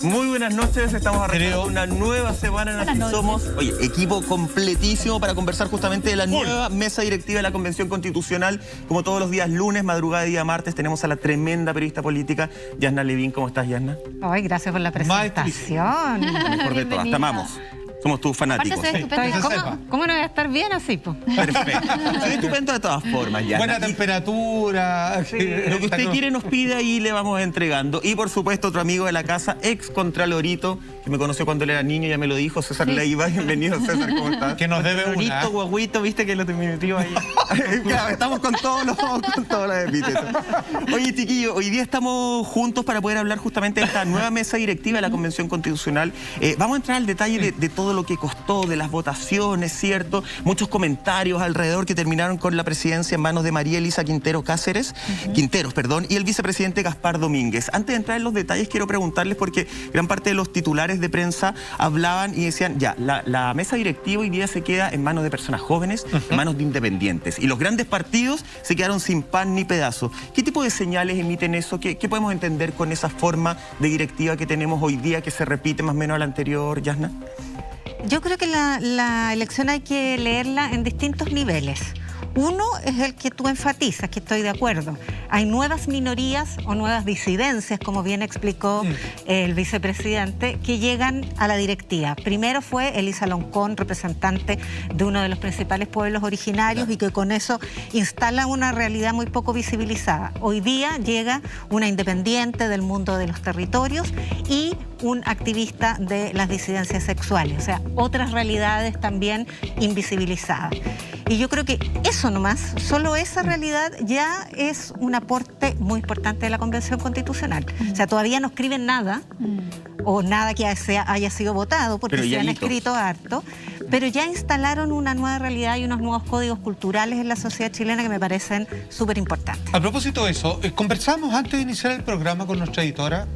Muy buenas noches, estamos arrancando una nueva semana en la que somos, equipo completísimo para conversar justamente de la nueva mesa directiva de la Convención Constitucional. Como todos los días lunes, madrugada y día martes, tenemos a la tremenda periodista política, Yasna Levin. ¿Cómo estás, Yasna? Ay, gracias por la presentación. La mejor de todas, te amamos. Somos tus fanáticos. ¿Cómo no voy a estar bien así, po? Perfecto. Soy estupendo de todas formas, Yasna. Buena temperatura. Sí, lo que usted quiere nos pide y le vamos entregando. Y por supuesto otro amigo de la casa, ex contralorito, que me conoció cuando él era niño, ya me lo dijo, César Leiva. Bienvenido, César, ¿cómo estás? Que nos debe una. Guaguito, viste que lo metió ahí. Claro, estamos con todos los epítetos. Oye, chiquillo, hoy día estamos juntos para poder hablar justamente de esta nueva mesa directiva de la Convención Constitucional. Vamos a entrar al detalle de todo lo que costó, de las votaciones, ¿cierto? Muchos comentarios alrededor que terminaron con la presidencia en manos de María Elisa Quinteros, y el vicepresidente Gaspar Domínguez. Antes de entrar en los detalles, quiero preguntarles, porque gran parte de los titulares de prensa hablaban y decían, ya, la mesa directiva hoy día se queda en manos de personas jóvenes, en manos de independientes, y los grandes partidos se quedaron sin pan ni pedazo. ¿Qué tipo de señales emiten eso? ¿Qué podemos entender con esa forma de directiva que tenemos hoy día, que se repite más o menos a la anterior, Yasna? Yo creo que la elección hay que leerla en distintos niveles. Uno es el que tú enfatizas, que estoy de acuerdo. Hay nuevas minorías o nuevas disidencias, como bien explicó el vicepresidente, que llegan a la directiva. Primero fue Elisa Loncón, representante de uno de los principales pueblos originarios, y que con eso instala una realidad muy poco visibilizada. Hoy día llega una independiente del mundo de los territorios y un activista de las disidencias sexuales, o sea, otras realidades también invisibilizadas. Y yo creo que eso nomás, solo esa realidad ya es un aporte muy importante de la Convención Constitucional. O sea, todavía no escriben nada, o nada que haya sido votado, porque se han escrito harto, pero ya instalaron una nueva realidad y unos nuevos códigos culturales en la sociedad chilena que me parecen súper importantes. A propósito de eso, conversamos antes de iniciar el programa con nuestra editora,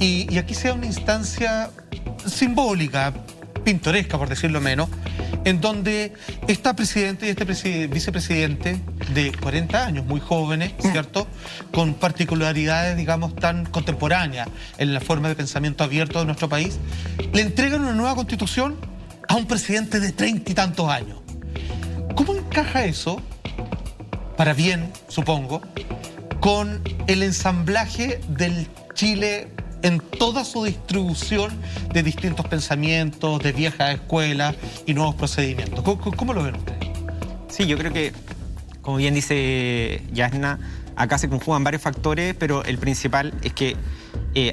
y aquí sea una instancia simbólica, pintoresca, por decirlo menos, en donde esta presidenta y este vicepresidente de 40 años, muy jóvenes, ¿cierto?, con particularidades, digamos, tan contemporáneas en la forma de pensamiento abierto de nuestro país, le entregan una nueva constitución a un presidente de 30 y tantos años. ¿Cómo encaja eso, para bien, supongo, con el ensamblaje del Chile en toda su distribución de distintos pensamientos, de viejas escuelas y nuevos procedimientos? ¿Cómo lo ven ustedes? Sí, yo creo que, como bien dice Yasna, acá se conjugan varios factores, pero el principal es que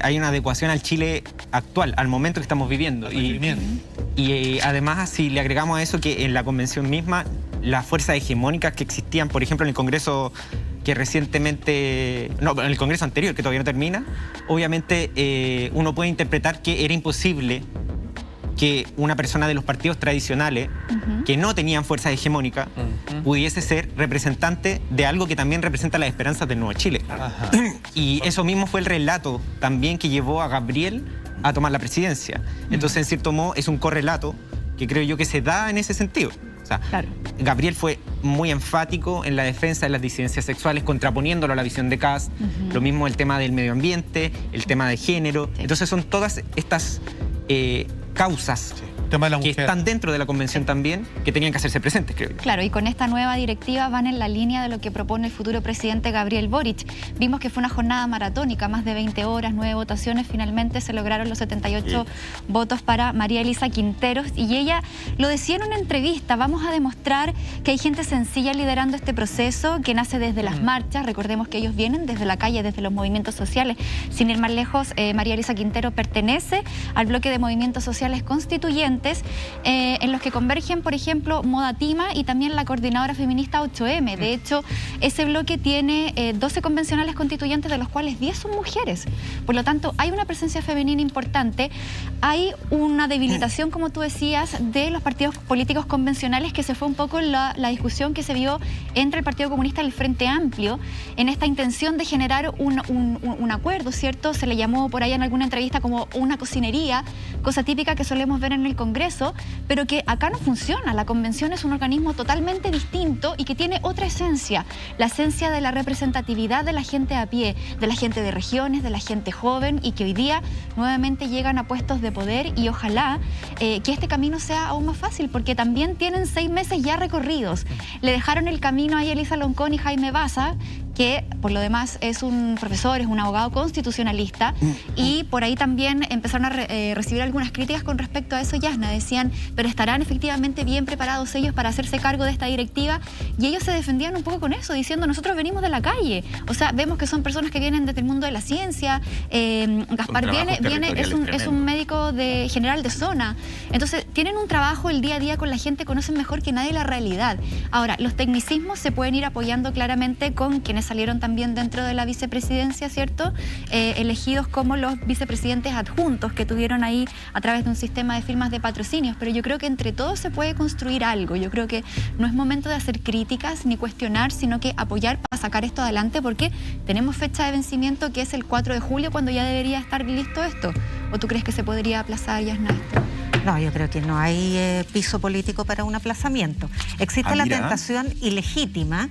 hay una adecuación al Chile actual, al momento que estamos viviendo. Y además, si le agregamos a eso que en la convención misma, las fuerzas hegemónicas que existían, por ejemplo, en el Congreso que recientemente, no, en el Congreso anterior, que todavía no termina, obviamente uno puede interpretar que era imposible que una persona de los partidos tradicionales, que no tenían fuerza hegemónica, pudiese ser representante de algo que también representa las esperanzas del nuevo Chile. Y eso mismo fue el relato también que llevó a Gabriel a tomar la presidencia. Entonces, en cierto modo, es un correlato que creo yo que se da en ese sentido. O sea, Gabriel fue muy enfático en la defensa de las disidencias sexuales, contraponiéndolo a la visión de Kast. Lo mismo el tema del medio ambiente, el tema de género. Entonces son todas estas causas que están dentro de la convención también, que tenían que hacerse presentes, creo yo. Claro, y con esta nueva directiva van en la línea de lo que propone el futuro presidente Gabriel Boric. Vimos que fue una jornada maratónica, más de 20 horas, 9 votaciones, finalmente se lograron los 78 votos para María Elisa Quinteros, y ella lo decía en una entrevista: vamos a demostrar que hay gente sencilla liderando este proceso, que nace desde las marchas. Recordemos que ellos vienen desde la calle, desde los movimientos sociales. Sin ir más lejos, María Elisa Quintero pertenece al bloque de movimientos sociales constituyentes, en los que convergen, por ejemplo, Moda Tima y también la coordinadora feminista 8M. De hecho, ese bloque tiene 12 convencionales constituyentes, de los cuales 10 son mujeres. Por lo tanto, hay una presencia femenina importante. Hay una debilitación, como tú decías, de los partidos políticos convencionales, que se fue un poco la discusión que se vio entre el Partido Comunista y el Frente Amplio, en esta intención de generar un acuerdo, ¿cierto? Se le llamó por ahí en alguna entrevista como una cocinería, cosa típica que solemos ver en el Congreso Congreso, pero que acá no funciona. La convención es un organismo totalmente distinto y que tiene otra esencia, la esencia de la representatividad de la gente a pie, de la gente de regiones, de la gente joven, y que hoy día nuevamente llegan a puestos de poder, y ojalá que este camino sea aún más fácil, porque también tienen 6 meses ya recorridos. Le dejaron el camino a Elisa Loncón y Jaime Baza, que por lo demás es un profesor, es un abogado constitucionalista, y por ahí también empezaron a recibir algunas críticas con respecto a eso. Yasna, decían, pero ¿estarán efectivamente bien preparados ellos para hacerse cargo de esta directiva? Y ellos se defendían un poco con eso, diciendo, nosotros venimos de la calle, o sea, vemos que son personas que vienen desde el mundo de la ciencia. Gaspar es un médico general de zona, entonces tienen un trabajo el día a día con la gente, conocen mejor que nadie la realidad. Ahora, los tecnicismos se pueden ir apoyando claramente con quienes salieron también dentro de la vicepresidencia, ¿cierto? Elegidos como los vicepresidentes adjuntos que tuvieron ahí a través de un sistema de firmas de patrocinios, pero yo creo que entre todos se puede construir algo. Yo creo que no es momento de hacer críticas ni cuestionar, sino que apoyar para sacar esto adelante, porque tenemos fecha de vencimiento que es el 4 de julio, cuando ya debería estar listo esto. ¿O tú crees que se podría aplazar, Yasna, esto? No, yo creo que no hay piso político para un aplazamiento. Existe la tentación ilegítima,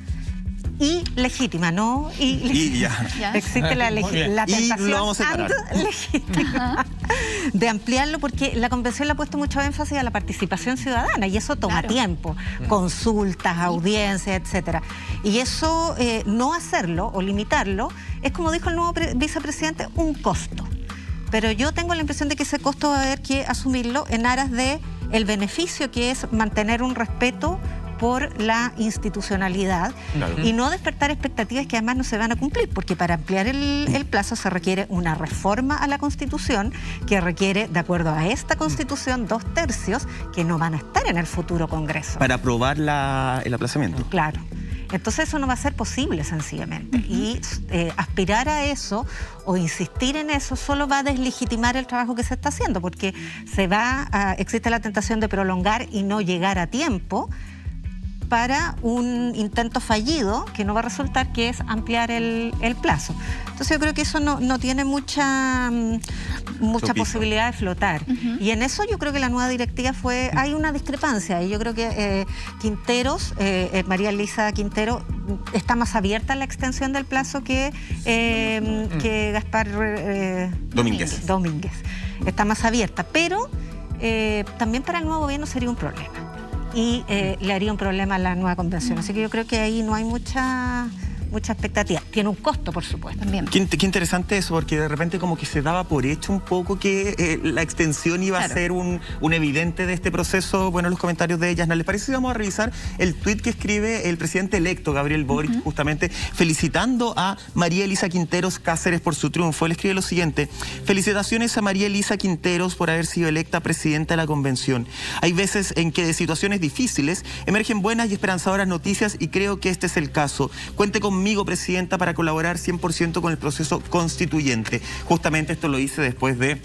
¿no? Existe la tentación legítima de ampliarlo, porque la convención le ha puesto mucho énfasis a la participación ciudadana, y eso toma tiempo, consultas, audiencias, etcétera. Y eso, no hacerlo o limitarlo, es, como dijo el nuevo vicepresidente, un costo. Pero yo tengo la impresión de que ese costo va a haber que asumirlo en aras de el beneficio que es mantener un respeto por la institucionalidad, y no despertar expectativas que además no se van a cumplir, porque para ampliar el plazo se requiere una reforma a la Constitución, que requiere, de acuerdo a esta Constitución, 2/3 que no van a estar en el futuro Congreso. Para aprobar el aplazamiento. Claro. Entonces eso no va a ser posible, sencillamente. Y aspirar a eso o insistir en eso solo va a deslegitimar el trabajo que se está haciendo, porque existe la tentación de prolongar y no llegar a tiempo para un intento fallido que no va a resultar, que es ampliar el plazo. Entonces yo creo que eso no tiene mucha posibilidad de flotar. Y en eso yo creo que la nueva directiva hay una discrepancia, y yo creo que Quinteros, María Elisa Quintero, está más abierta a la extensión del plazo que Gaspar Domínguez. Está más abierta, pero también para el nuevo gobierno sería un problema. Y le haría un problema a la nueva convención. Así que yo creo que ahí no hay mucha expectativa. Tiene un costo, por supuesto. También. Qué interesante eso, porque de repente como que se daba por hecho un poco que la extensión iba a ser un evidente de este proceso. Bueno, los comentarios de ellas, ¿no les parece? Vamos a revisar el tuit que escribe el presidente electo, Gabriel Boric, justamente felicitando a María Elisa Quinteros Cáceres por su triunfo. Él escribe lo siguiente: felicitaciones a María Elisa Quinteros por haber sido electa presidenta de la convención. Hay veces en que de situaciones difíciles emergen buenas y esperanzadoras noticias, y creo que este es el caso. Cuente conmigo, presidenta, para colaborar 100% con el proceso constituyente. Justamente esto lo hice después de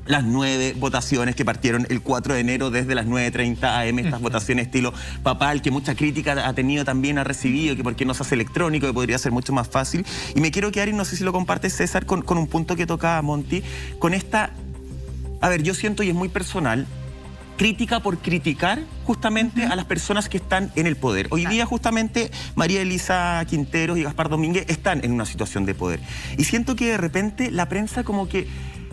las 9 votaciones que partieron el 4 de enero desde las 9:30 am, estas votaciones estilo papal, que mucha crítica ha tenido también, ha recibido, que por qué no se hace electrónico, que podría ser mucho más fácil. Y me quiero quedar, y no sé si lo comparte César, con un punto que tocaba Monty, con esta, a ver, yo siento, y es muy personal, crítica por criticar justamente a las personas que están en el poder. Hoy día justamente María Elisa Quinteros y Gaspar Domínguez están en una situación de poder. Y siento que de repente la prensa como que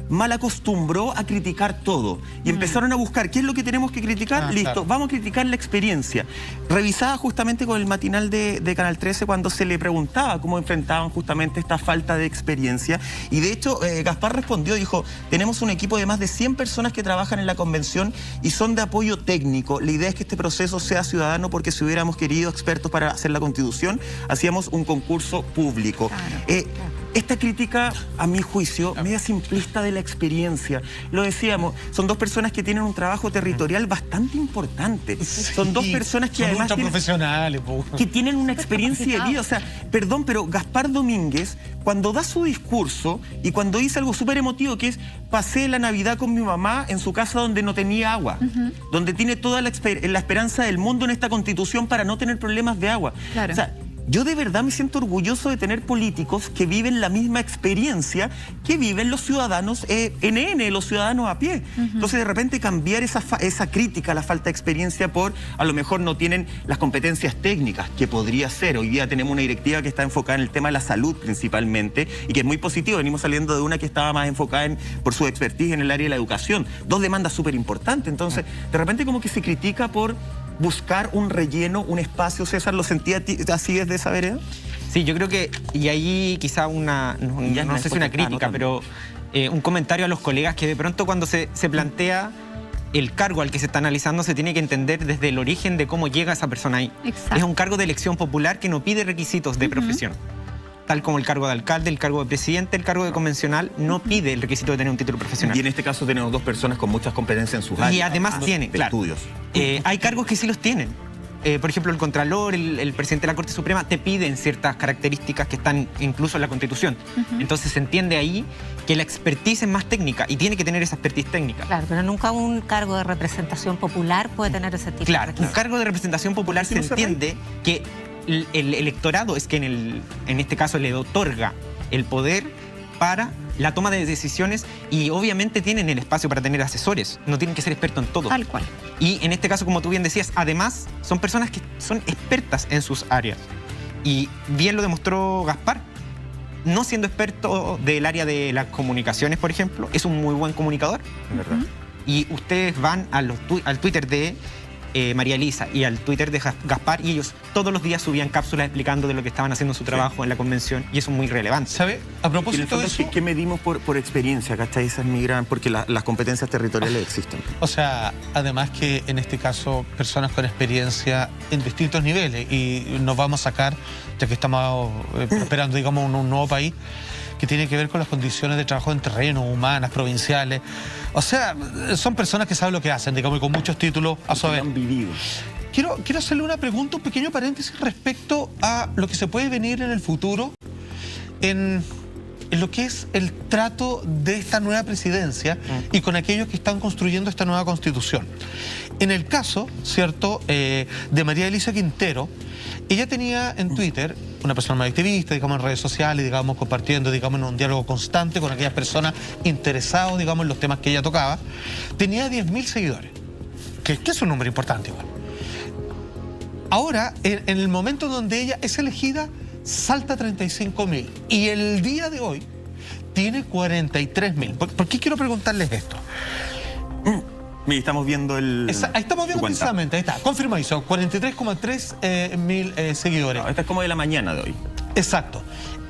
mal acostumbró a criticar todo. Y empezaron a buscar qué es lo que tenemos que criticar. Listo, claro, vamos a criticar la experiencia. Revisaba justamente con el matinal de Canal 13 cuando se le preguntaba cómo enfrentaban justamente esta falta de experiencia. Y de hecho, Gaspar respondió, dijo, tenemos un equipo de más de 100 personas que trabajan en la convención y son de apoyo técnico. La idea es que este proceso sea ciudadano, porque si hubiéramos querido expertos para hacer la Constitución, hacíamos un concurso público. Claro. Esta crítica, a mi juicio, media simplista de la experiencia. Lo decíamos, son dos personas que tienen un trabajo territorial bastante importante. Sí, son dos personas que además profesionales, que tienen una experiencia de vida. O sea, perdón, pero Gaspar Domínguez, cuando da su discurso y cuando dice algo súper emotivo, que es, pasé la Navidad con mi mamá en su casa donde no tenía agua, donde tiene toda la esperanza del mundo en esta Constitución para no tener problemas de agua. Claro. O sea, yo de verdad me siento orgulloso de tener políticos que viven la misma experiencia que viven los ciudadanos NN, los ciudadanos a pie. Entonces, de repente, cambiar esa crítica a la falta de experiencia por, a lo mejor no tienen las competencias técnicas, que podría ser. Hoy día tenemos una directiva que está enfocada en el tema de la salud principalmente, y que es muy positivo. Venimos saliendo de una que estaba más enfocada por su expertise en el área de la educación. Dos demandas súper importantes. Entonces, de repente como que se critica por buscar un relleno, un espacio. César, ¿lo sentía así desde esa vereda? Sí, yo creo que, y ahí quizá no sé si una crítica, pero un comentario a los colegas que de pronto cuando se plantea el cargo al que se está analizando se tiene que entender desde el origen de cómo llega esa persona ahí. Exacto. Es un cargo de elección popular que no pide requisitos de profesión. Tal como el cargo de alcalde, el cargo de presidente, el cargo de convencional, no pide el requisito de tener un título profesional. Y en este caso tenemos dos personas con muchas competencias en sus áreas. Y además tienen, de claro, estudios. Hay cargos que sí los tienen. Por ejemplo, el Contralor, el presidente de la Corte Suprema, te piden ciertas características que están incluso en la Constitución. Entonces se entiende ahí que la expertise es más técnica y tiene que tener esa expertise técnica. Claro, pero nunca un cargo de representación popular puede tener ese tipo Claro, de un cargo de representación popular se entiende que el electorado es quien en este caso le otorga el poder para la toma de decisiones, y obviamente tienen el espacio para tener asesores, no tienen que ser expertos en todo. Tal cual. Y en este caso, como tú bien decías, además son personas que son expertas en sus áreas. Y bien lo demostró Gaspar. No siendo experto del área de las comunicaciones, por ejemplo, es un muy buen comunicador. Es verdad. Y ustedes van al Twitter de María Elisa y al Twitter de Gaspar, y ellos todos los días subían cápsulas explicando de lo que estaban haciendo en su trabajo en la convención, y eso es muy relevante. ¿Sabe? A propósito de eso, ¿Qué medimos por experiencia? ¿Cachai? Esas migran porque las competencias territoriales existen. o sea, además que en este caso personas con experiencia en distintos niveles, y nos vamos a sacar, ya que estamos esperando, digamos, un nuevo país que tiene que ver con las condiciones de trabajo en terreno, humanas, provinciales. O sea, son personas que saben lo que hacen, digamos, y con muchos títulos a su Que vez. han vivido. Quiero hacerle una pregunta, un pequeño paréntesis respecto a lo que se puede venir en el futuro en lo que es el trato de esta nueva presidencia y con aquellos que están construyendo esta nueva constitución. En el caso, ¿cierto?, de María Elisa Quintero, ella tenía en Twitter, una persona más activista, digamos, en redes sociales, digamos, compartiendo, digamos, en un diálogo constante con aquellas personas interesadas, digamos, en los temas que ella tocaba, tenía 10.000 seguidores, que es un número importante igual. Ahora, en el momento donde ella es elegida, salta a 35.000, y el día de hoy tiene 43.000. ¿Por qué quiero preguntarles esto? Mira, estamos viendo el... Ahí estamos viendo precisamente, ahí está, confirmadísimo, 43,3 mil seguidores. No, esta es como de la mañana de hoy. Exacto.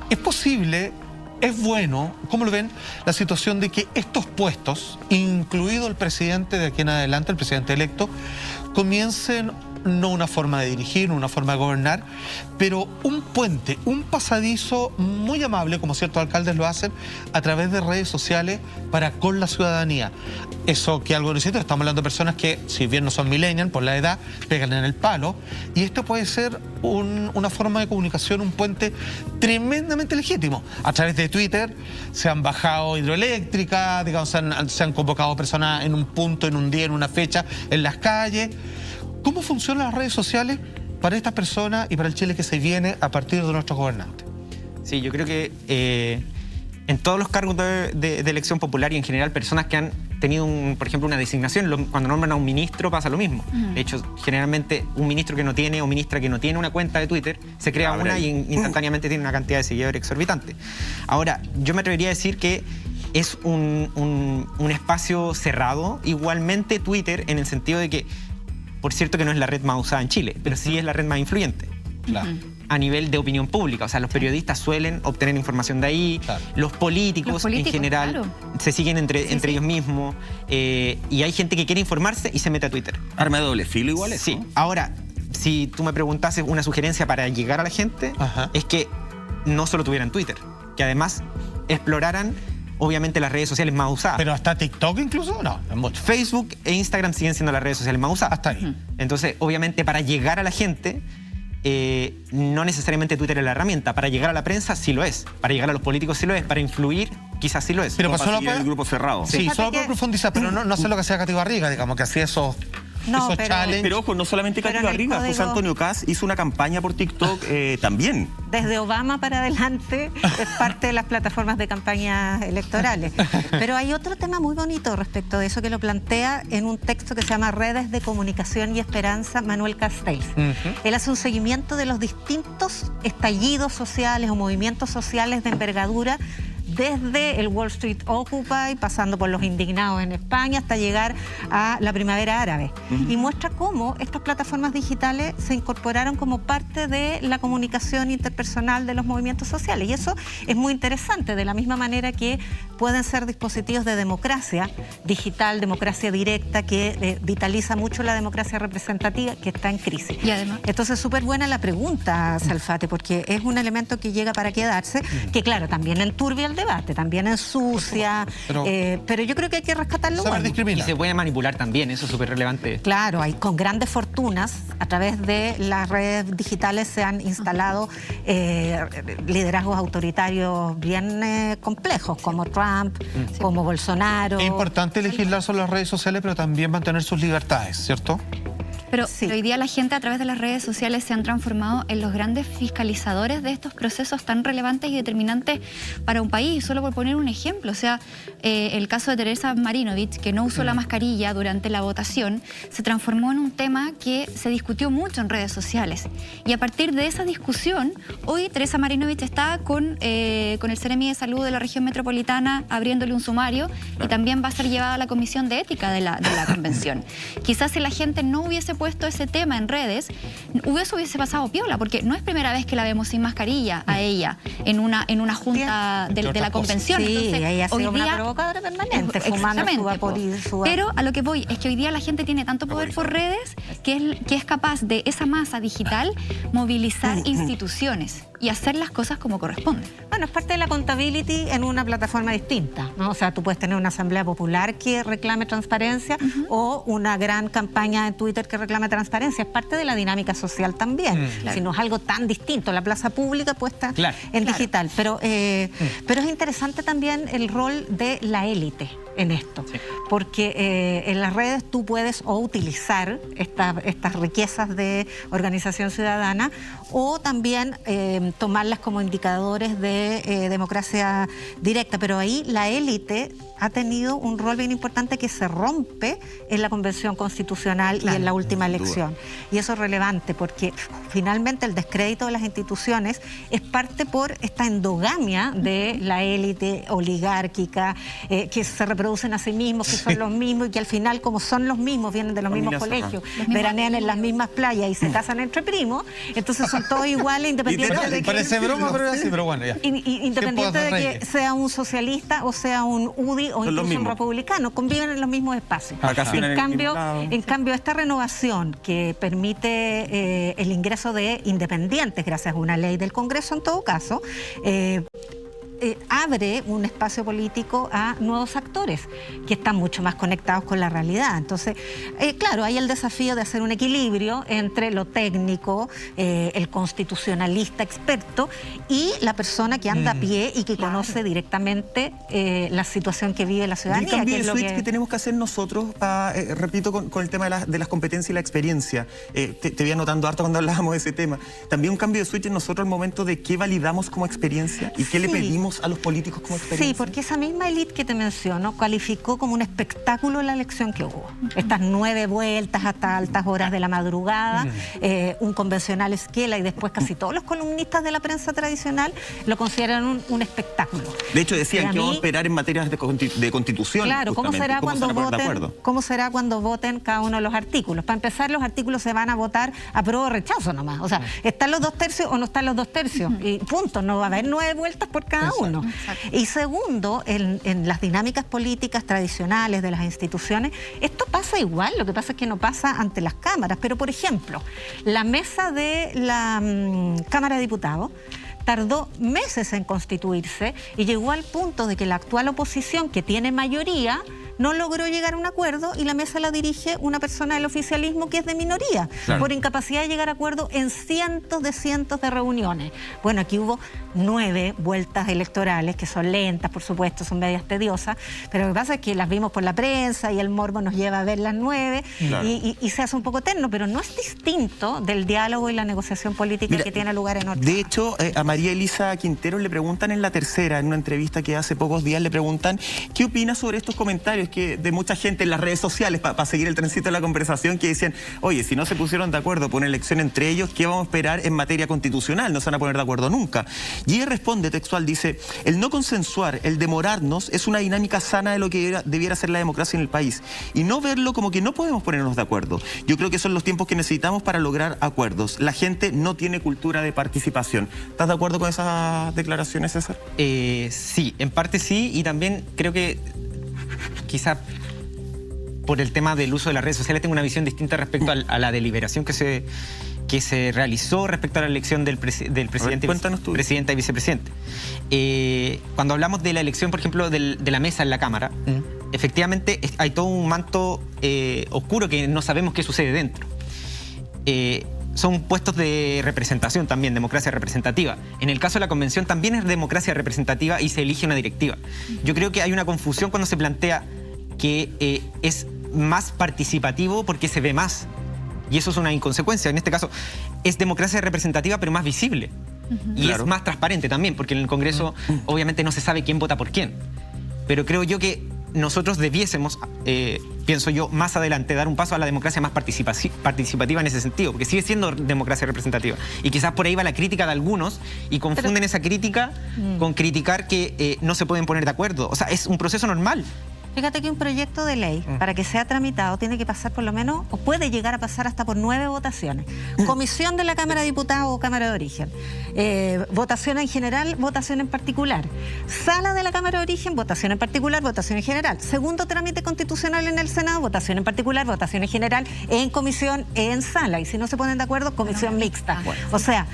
Es posible, es bueno, ¿cómo lo ven? La situación de que estos puestos, incluido el presidente de aquí en adelante, el presidente electo, comiencen no una forma de dirigir, no una forma de gobernar, pero un puente, un pasadizo muy amable, como ciertos alcaldes lo hacen, a través de redes sociales para con la ciudadanía. Eso que algo necesito, estamos hablando de personas que, si bien no son millennials, por la edad, pegan en el palo, y esto puede ser una forma de comunicación, un puente tremendamente legítimo. A través de Twitter se han bajado hidroeléctricas, digamos, se han convocado personas en un punto, en un día, en una fecha, en las calles. ¿Cómo funcionan las redes sociales para estas personas y para el Chile que se viene a partir de nuestros gobernantes? Sí, yo creo que en todos los cargos de elección popular y en general personas que han tenido, por ejemplo, una designación, cuando nombran a un ministro pasa lo mismo. De hecho, generalmente un ministro que no tiene o ministra que no tiene una cuenta de Twitter, se crea una y instantáneamente tiene una cantidad de seguidores exorbitante. Ahora, yo me atrevería a decir que es un espacio cerrado, igualmente Twitter, en el sentido de que, por cierto que no es la red más usada en Chile, pero sí es la red más influyente. Claro. A nivel de opinión pública, o sea, los periodistas suelen obtener información de ahí, claro. Los políticos en general claro. se siguen entre ellos mismos, y hay gente que quiere informarse y se mete a Twitter. Arma de doble filo igual eso. Sí, ahora, si tú me preguntases una sugerencia para llegar a la gente, es que no solo tuvieran Twitter, que además exploraran obviamente las redes sociales más usadas. ¿Pero hasta TikTok incluso? No, es mucho. Facebook e Instagram siguen siendo las redes sociales más usadas. Hasta ahí. Entonces, obviamente, para llegar a la gente, no necesariamente Twitter es la herramienta. Para llegar a la prensa sí lo es. Para llegar a los políticos sí lo es. Para influir quizás sí lo es. Pero Como solo para seguir el grupo cerrado. Sí, solo para profundizar, pero no sé lo que hacía Katy Barriga, digamos, que hacía esos No, esos pero- challenges. Pero ojo, no solamente Pero Katy en el Barriga, José código- Antonio Kast hizo una campaña por TikTok también. Desde Obama para adelante es parte de las plataformas de campañas electorales. Pero hay otro tema muy bonito respecto de eso que lo plantea en un texto que se llama Redes de Comunicación y Esperanza, Manuel Castells. Él hace un seguimiento de los distintos estallidos sociales o movimientos sociales de envergadura desde el Wall Street Occupy, pasando por los indignados en España, hasta llegar a la primavera árabe. Y muestra cómo estas plataformas digitales se incorporaron como parte de la comunicación interpersonal de los movimientos sociales. Y eso es muy interesante, de la misma manera que pueden ser dispositivos de democracia digital, democracia directa, que vitaliza mucho la democracia representativa, que está en crisis. Y además- Entonces, súper buena la pregunta, Salfate, porque es un elemento que llega para quedarse, que claro, también enturbia el debate, también ensucia, Pero- pero yo creo que hay que rescatarlo. Saber Y discriminar. se puede manipular también, eso es súper relevante. Claro, hay con grandes fortunas, a través de las redes digitales se han instalado liderazgos autoritarios bien complejos, como Trump, como Bolsonaro. Es importante legislar sobre las redes sociales, pero también mantener sus libertades, ¿cierto? Pero Sí. hoy día la gente a través de las redes sociales se han transformado en los grandes fiscalizadores de estos procesos tan relevantes y determinantes para un país. Solo por poner un ejemplo, o sea, el caso de Teresa Marinovich, que no usó la mascarilla durante la votación, se transformó en un tema que se discutió mucho en redes sociales. Y a partir de esa discusión, hoy Teresa Marinovich está con el Seremi de Salud de la región metropolitana abriéndole un sumario y también va a ser llevada a la Comisión de Ética de la convención. Quizás si la gente no hubiese puesto ese tema en redes, hubiese pasado piola, porque no es primera vez que la vemos sin mascarilla a ella en una junta Entre de otras la convención. Sí, Entonces, ella ha hoy sido una día- provocadora permanente, fumando Exactamente, su vapor y po. su... Pero a lo que voy es que hoy día la gente tiene tanto poder por redes que es capaz de esa masa digital movilizar instituciones y hacer las cosas como corresponde. Bueno, es parte de la accountability en una plataforma distinta, ¿no? O sea, tú puedes tener una asamblea popular que reclame transparencia o una gran campaña en Twitter que reclame transparencia. Es parte de la dinámica social también. Claro. Si no es algo tan distinto, la plaza pública puesta Claro. en Claro. digital. Pero es interesante también el rol de la élite en esto, porque en las redes tú puedes o utilizar estas riquezas de organización ciudadana o también tomarlas como indicadores de democracia directa, pero ahí la élite ha tenido un rol bien importante que se rompe en la Convención Constitucional y en la última elección. Y eso es relevante porque finalmente el descrédito de las instituciones es parte por esta endogamia de la élite oligárquica, que se reproducen a sí mismos, que son los mismos y que al final, como son los mismos, vienen de los mismos Combinación, colegios, veranean en las mismas playas y se casan entre primos, entonces son todos iguales independientemente de que... Parece broma, pero es así, pero bueno, ya. Independiente de que Reyes. sea un socialista o sea un UDI o Son los incluso un mismos. republicano, conviven en los mismos espacios. Vacacionan en el mismo lado. En cambio, esta renovación que permite el ingreso de independientes, gracias a una ley del Congreso en todo caso, abre un espacio político a nuevos actores que están mucho más conectados con la realidad. Entonces, claro, hay el desafío de hacer un equilibrio entre lo técnico, el constitucionalista experto y la persona que anda a pie y que conoce directamente la situación que vive la Y el ciudadanía. cambio que de es lo switch que tenemos que hacer nosotros, repito, con el tema de las competencias y la experiencia. Te voy anotando harto cuando hablábamos de ese tema. También un cambio de switch en nosotros al momento de qué validamos como experiencia y qué le Sí. pedimos a los políticos como experiencia. Sí, porque esa misma élite que te menciono calificó como un espectáculo la elección que hubo. Estas 9 vueltas hasta altas horas de la madrugada, un convencional esquela y después casi todos los columnistas de la prensa tradicional lo consideran un espectáculo. De hecho, decían Y a que vamos a mí- esperar en materias de constitución. Claro, ¿cómo justamente, será, cómo se cuando van a poner de voten, acuerdo. ¿cómo será cuando voten cada uno de los artículos? Para empezar, los artículos se van a votar apruebo o rechazo nomás. O sea, ¿están los 2/3 o no están los 2/3? Y punto, no va a haber 9 vueltas por cada uno. Exacto. Y segundo, en las dinámicas políticas tradicionales de las instituciones, esto pasa igual, lo que pasa es que no pasa ante las cámaras. Pero, por ejemplo, la mesa de la Cámara de Diputados tardó meses en constituirse y llegó al punto de que la actual oposición, que tiene mayoría, no logró llegar a un acuerdo y la mesa la dirige una persona del oficialismo que es de minoría, Claro. por incapacidad de llegar a acuerdo en cientos de reuniones. Bueno, aquí hubo 9 vueltas electorales, que son lentas, por supuesto, son medias tediosas, pero lo que pasa es que las vimos por la prensa y el morbo nos lleva a ver las 9 Claro. y se hace un poco eterno, pero no es distinto del diálogo y la negociación política Mira, que tiene lugar en otros. De hecho, a María Elisa Quintero le preguntan en La Tercera, en una entrevista que hace pocos días, le preguntan qué opina sobre estos comentarios que de mucha gente en las redes sociales, para seguir el trencito de la conversación, que decían, oye, si no se pusieron de acuerdo por una elección entre ellos, ¿qué vamos a esperar en materia constitucional? No se van a poner de acuerdo nunca. Y ella responde textual, dice, el no consensuar, el demorarnos, es una dinámica sana de lo que debiera ser la democracia en el país. Y no verlo como que no podemos ponernos de acuerdo. Yo creo que son los tiempos que necesitamos para lograr acuerdos. La gente no tiene cultura de participación. ¿Estás de acuerdo con esas declaraciones, César? Sí, en parte sí, y también creo que quizá por el tema del uso de las redes sociales tengo una visión distinta respecto a la deliberación que se realizó respecto a la elección del presidente, cuéntanos tú. presidenta y vicepresidente. Cuando hablamos de la elección, por ejemplo, de la mesa en la Cámara, efectivamente hay todo un manto oscuro que no sabemos qué sucede dentro. Son puestos de representación también, democracia representativa. En el caso de la convención también es democracia representativa y se elige una directiva. Yo creo que hay una confusión cuando se plantea que es más participativo porque se ve más. Y eso es una inconsecuencia. En este caso es democracia representativa pero más visible. Y Claro. es más transparente también, porque en el Congreso obviamente no se sabe quién vota por quién. Pero creo yo que nosotros debiésemos, pienso yo, más adelante dar un paso a la democracia más participativa en ese sentido, porque sigue siendo democracia representativa. Y quizás por ahí va la crítica de algunos y confunden esa crítica con criticar que no se pueden poner de acuerdo. O sea, es un proceso normal. Fíjate que un proyecto de ley, para que sea tramitado, tiene que pasar por lo menos, o puede llegar a pasar hasta por 9 votaciones. Comisión de la Cámara de Diputados o Cámara de Origen. Votación en general, votación en particular. Sala de la Cámara de Origen, votación en particular, votación en general. Segundo trámite constitucional en el Senado, votación en particular, votación en general, en comisión, en sala. Y si no se ponen de acuerdo, comisión mixta. O sea,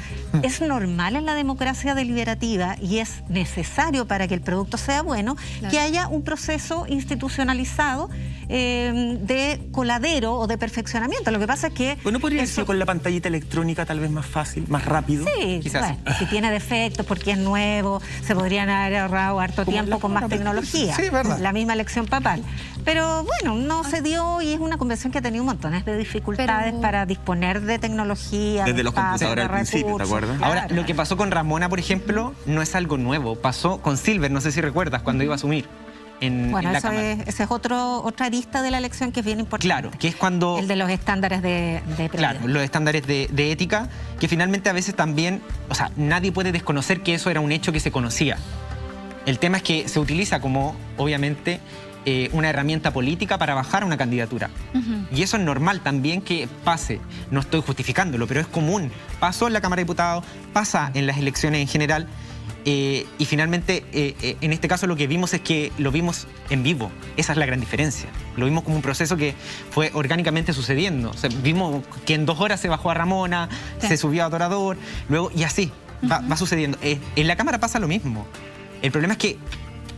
es normal en la democracia deliberativa y es necesario para que el producto sea bueno, Claro. que haya un proceso institucionalizado de coladero o de perfeccionamiento. Lo que pasa es que... Bueno, podría ser con la pantallita electrónica tal vez más fácil, más rápido. Sí, Quizás. bueno, si tiene defectos porque es nuevo, se podrían haber ahorrado harto tiempo con más tecnología. Sí, verdad. La misma elección papal. Pero bueno, no se dio y es una convención que ha tenido montones de dificultades Pero- para disponer de tecnología, Desde de los espacio, computadores de al principio, ¿te recursos. acuerdas? Ahora, Claro. lo que pasó con Ramona, por ejemplo, no es algo nuevo. Pasó con Silver, no sé si recuerdas, cuando iba a asumir en Bueno, la eso Cámara. esa es otra arista de la elección que es bien importante. Claro, que es cuando... El de los estándares de Claro, previsión. los estándares de ética, que finalmente a veces también, o sea, nadie puede desconocer que eso era un hecho que se conocía. El tema es que se utiliza como, obviamente, una herramienta política para bajar una candidatura. Y eso es normal también que pase. No estoy justificándolo, pero es común. Pasó en la Cámara de Diputados, pasa en las elecciones en general. Y finalmente, en este caso lo que vimos es que lo vimos en vivo. Esa es la gran diferencia. Lo vimos como un proceso que fue orgánicamente sucediendo. O sea, vimos que en 2 horas se bajó a Ramona, Sí. se subió a Dorador, luego y así va sucediendo. En la Cámara pasa lo mismo. El problema es que,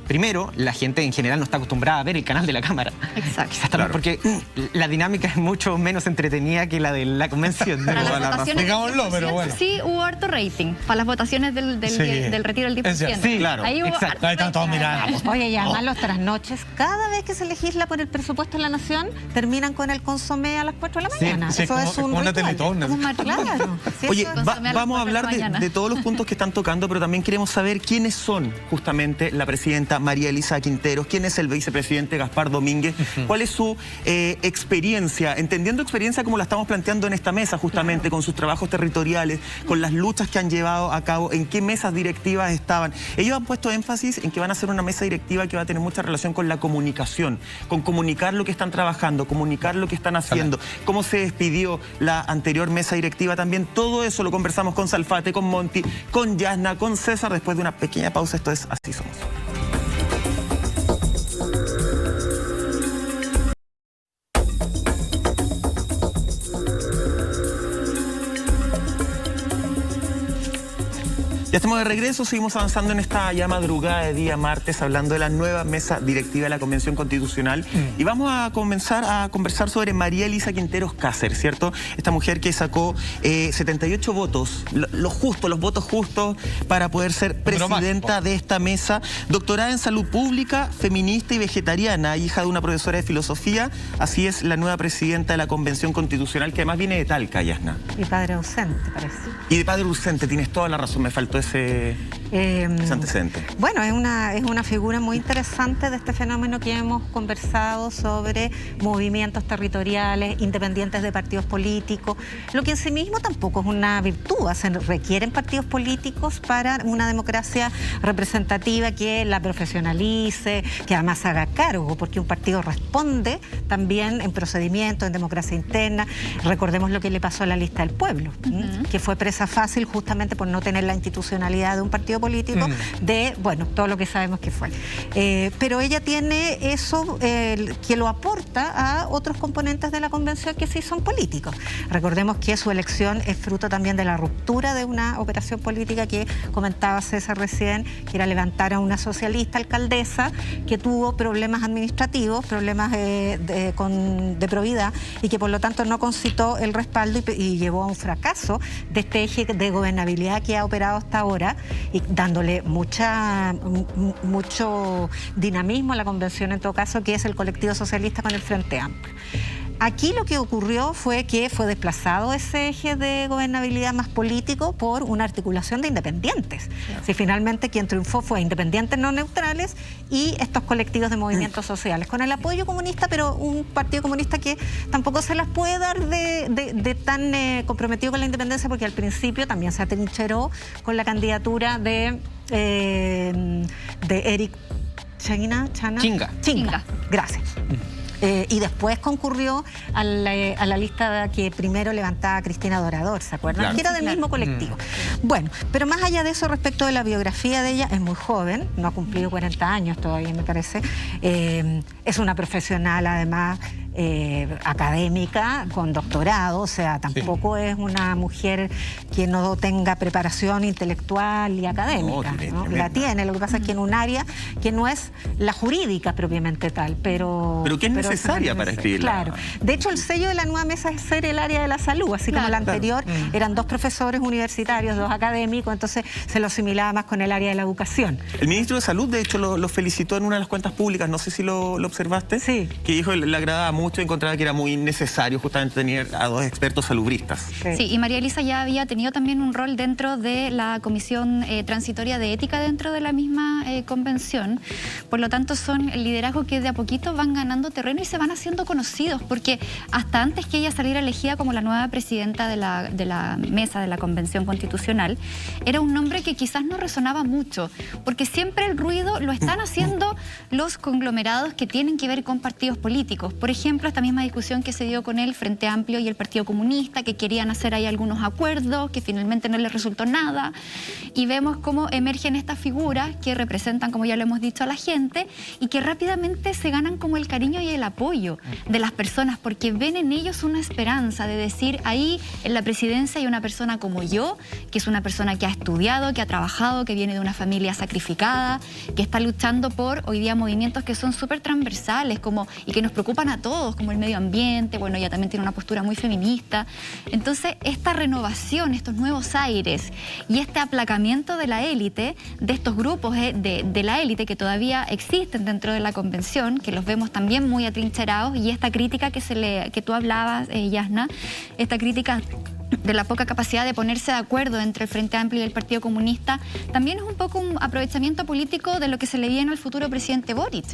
primero, la gente en general no está acostumbrada a ver el canal de la Cámara. Exacto. Quizás también porque la dinámica es mucho menos entretenida que la de la convención. Para Toda la las razón. votaciones Digámoslo, del pero 10%, bueno. sí hubo harto rating para las votaciones del retiro del 10%. es cierto. Sí, claro, Ahí hubo exacto. harto Ahí están todos rating. mirando. Oye, y además los trasnoches, cada vez que se legisla por el presupuesto de la nación, terminan con el consomé a las 4 de la Sí, mañana. sí, Eso como- es un como una ritual. Teletón, Como un matrimonio. Claro. Sí, Oye, eso- consomé a las vamos a 4 de la hablar mañana. de todos los puntos que están tocando, pero también queremos saber quiénes son justamente la presidenta María Elisa Quinteros, quién es el vicepresidente Gaspar Domínguez, cuál es su experiencia, entendiendo experiencia como la estamos planteando en esta mesa justamente, con sus trabajos territoriales, con las luchas que han llevado a cabo, en qué mesas directivas estaban. Ellos han puesto énfasis en que van a ser una mesa directiva que va a tener mucha relación con la comunicación, con comunicar lo que están trabajando, comunicar lo que están haciendo, cómo se despidió la anterior mesa directiva también. Todo eso lo conversamos con Salfate, con Monty, con Yasna, con César, después de una pequeña pausa. Esto es Así Somos. Ya estamos de regreso, seguimos avanzando en esta ya madrugada de día martes, hablando de la nueva mesa directiva de la Convención Constitucional. Y vamos a comenzar a conversar sobre María Elisa Quinteros Cáceres, ¿cierto? Esta mujer que sacó 78 votos, los votos justos para poder ser presidenta de esta mesa. Doctorada en salud pública, feminista y vegetariana, hija de una profesora de filosofía. Así es la nueva presidenta de la Convención Constitucional, que además viene de Talca, Yasna. Y padre ausente, parece. Y de padre ausente, tienes toda la razón, me faltó ese antecedente. Bueno, es una figura muy interesante de este fenómeno que hemos conversado sobre movimientos territoriales, independientes de partidos políticos, lo que en sí mismo tampoco es una virtud. Se requieren partidos políticos para una democracia representativa que la profesionalice, que además se haga cargo, porque un partido responde también en procedimientos, en democracia interna. Recordemos lo que le pasó a la lista del pueblo, que fue presa fácil justamente por no tener la institucionalidad de un partido político, de, bueno, todo lo que sabemos que fue. Pero ella tiene eso que lo aporta a otros componentes de la convención que sí son políticos. Recordemos que su elección es fruto también de la ruptura de una operación política que comentaba César recién, que era levantar a una socialista alcaldesa que tuvo problemas administrativos, problemas de probidad, y que por lo tanto no concitó el respaldo y llevó a un fracaso de este eje de gobernabilidad que ha operado hasta ahora, y dándole mucho dinamismo a la convención, en todo caso, que es el colectivo socialista con el Frente Amplio. Aquí lo que ocurrió fue que fue desplazado ese eje de gobernabilidad más político por una articulación de independientes. Si finalmente quien triunfó fue independientes no neutrales y estos colectivos de movimientos sociales, con el apoyo comunista, pero un partido comunista que tampoco se las puede dar de tan comprometido con la independencia, porque al principio también se atrincheró con la candidatura de Eric Chinga. Gracias. Y después concurrió a la lista que primero levantaba Cristina Dorador, ¿se acuerdan? Claro. Que era del mismo colectivo. Bueno, pero más allá de eso, respecto de la biografía de ella, es muy joven, no ha cumplido 40 años todavía, me parece. Es una profesional, además, académica, con doctorado, o sea, tampoco es una mujer que no tenga preparación intelectual y académica, ¿no? La tiene, lo que pasa es que en un área que no es la jurídica propiamente tal, pero que es necesaria para escribirla. Claro. De hecho, el sello de la nueva mesa es ser el área de la salud, así como la anterior eran dos profesores universitarios, dos académicos, entonces se lo asimilaba más con el área de la educación. El ministro de Salud, de hecho, lo felicitó en una de las cuentas públicas, no sé si lo observaste. Sí. Que dijo que le agradaba mucho, encontraba que era muy necesario justamente tener a dos expertos salubristas. Sí, y María Elisa ya había tenido también un rol dentro de la Comisión Transitoria de Ética dentro de la misma convención. Por lo tanto, son el liderazgo que de a poquito van ganando terreno y se van haciendo conocidos, porque hasta antes que ella saliera elegida como la nueva presidenta de la mesa de la Convención Constitucional, era un nombre que quizás no resonaba mucho, porque siempre el ruido lo están haciendo los conglomerados que tienen que ver con partidos políticos. Por ejemplo, esta misma discusión que se dio con el Frente Amplio y el Partido Comunista, que querían hacer ahí algunos acuerdos, que finalmente no les resultó nada, y vemos cómo emergen estas figuras que representan, como ya lo hemos dicho, a la gente, y que rápidamente se ganan como el cariño y el apoyo de las personas, porque ven en ellos una esperanza de decir, ahí en la presidencia hay una persona como yo, que es una persona que ha estudiado, que ha trabajado, que viene de una familia sacrificada, que está luchando por hoy día movimientos que son súper transversales y que nos preocupan a todos, como el medio ambiente. Bueno, ella también tiene una postura muy feminista. Entonces, esta renovación, estos nuevos aires y este aplacamiento de la élite, de estos grupos de la élite que todavía existen dentro de la convención, que los vemos también muy atrincherados, y esta crítica que tú hablabas, Yasna, esta crítica de la poca capacidad de ponerse de acuerdo entre el Frente Amplio y el Partido Comunista, también es un poco un aprovechamiento político de lo que se le viene al futuro presidente Boric,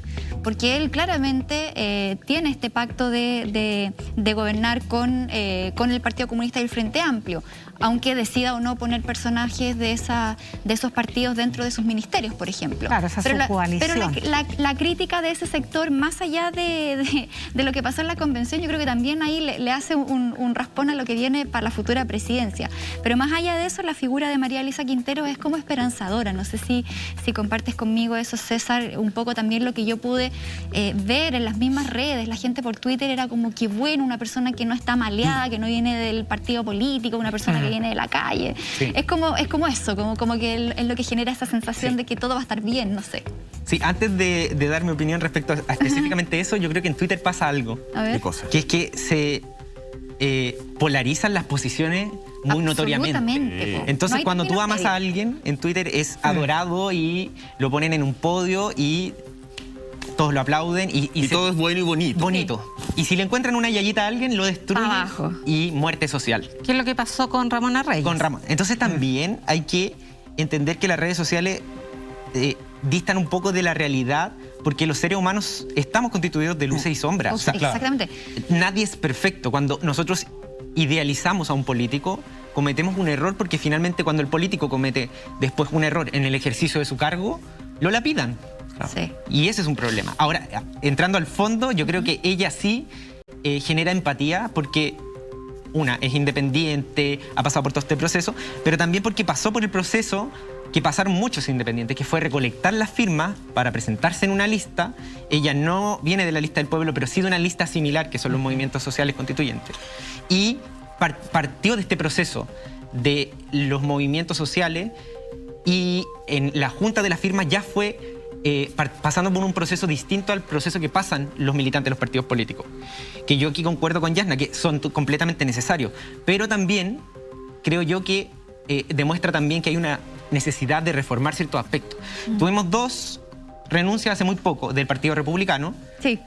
porque él claramente tiene este pacto de gobernar con el Partido Comunista y el Frente Amplio, aunque decida o no poner personajes de esos partidos dentro de sus ministerios, por ejemplo. Claro, esa es su coalición. Pero la crítica de ese sector, más allá de lo que pasó en la convención, yo creo que también ahí le hace un raspón a lo que viene para la futura futura presidencia. Pero más allá de eso, la figura de María Elisa Quintero es como esperanzadora. No sé si compartes conmigo eso, César, un poco también lo que yo pude ver en las mismas redes. La gente por Twitter era como que bueno, una persona que no está maleada, que no viene del partido político, una persona que viene de la calle. Sí. Es como eso, como que es lo que genera esa sensación de que todo va a estar bien, no sé. Sí, antes de dar mi opinión respecto a específicamente eso, yo creo que en Twitter pasa algo. A ver. ¿Qué cosa? Que es que se polarizan las posiciones muy notoriamente. Absolutamente, po. Entonces, No hay cuando tú término amas medio. a alguien, en Twitter es adorado y lo ponen en un podio y todos lo aplauden Y todo es bueno y bonito. bonito. Y si le encuentran una yayita a alguien, lo destruyen Abajo. y muerte social. ¿Qué es lo que pasó con Ramona Reyes? Con Ramón. Entonces también hay que entender que las redes sociales distan un poco de la realidad, porque los seres humanos estamos constituidos de luces y sombras. O sea, Exactamente. nadie es perfecto. Cuando nosotros idealizamos a un político, cometemos un error, porque finalmente cuando el político comete después un error en el ejercicio de su cargo, lo lapidan. Sí. Y ese es un problema. Ahora, entrando al fondo, yo creo que ella sí genera empatía, porque una, es independiente, ha pasado por todo este proceso, pero también porque pasó por el proceso que pasaron muchos independientes, que fue recolectar las firmas para presentarse en una lista. Ella no viene de la lista del pueblo, pero sí de una lista similar, que son los movimientos sociales constituyentes. Y partió de este proceso de los movimientos sociales, y en la junta de las firmas ya fue pasando por un proceso distinto al proceso que pasan los militantes de los partidos políticos. Que yo aquí concuerdo con Yasna, que son completamente necesarios, pero también creo yo que demuestra también que hay una necesidad de reformar ciertos aspectos. Tuvimos 2 renuncias hace muy poco del Partido Republicano, Sí.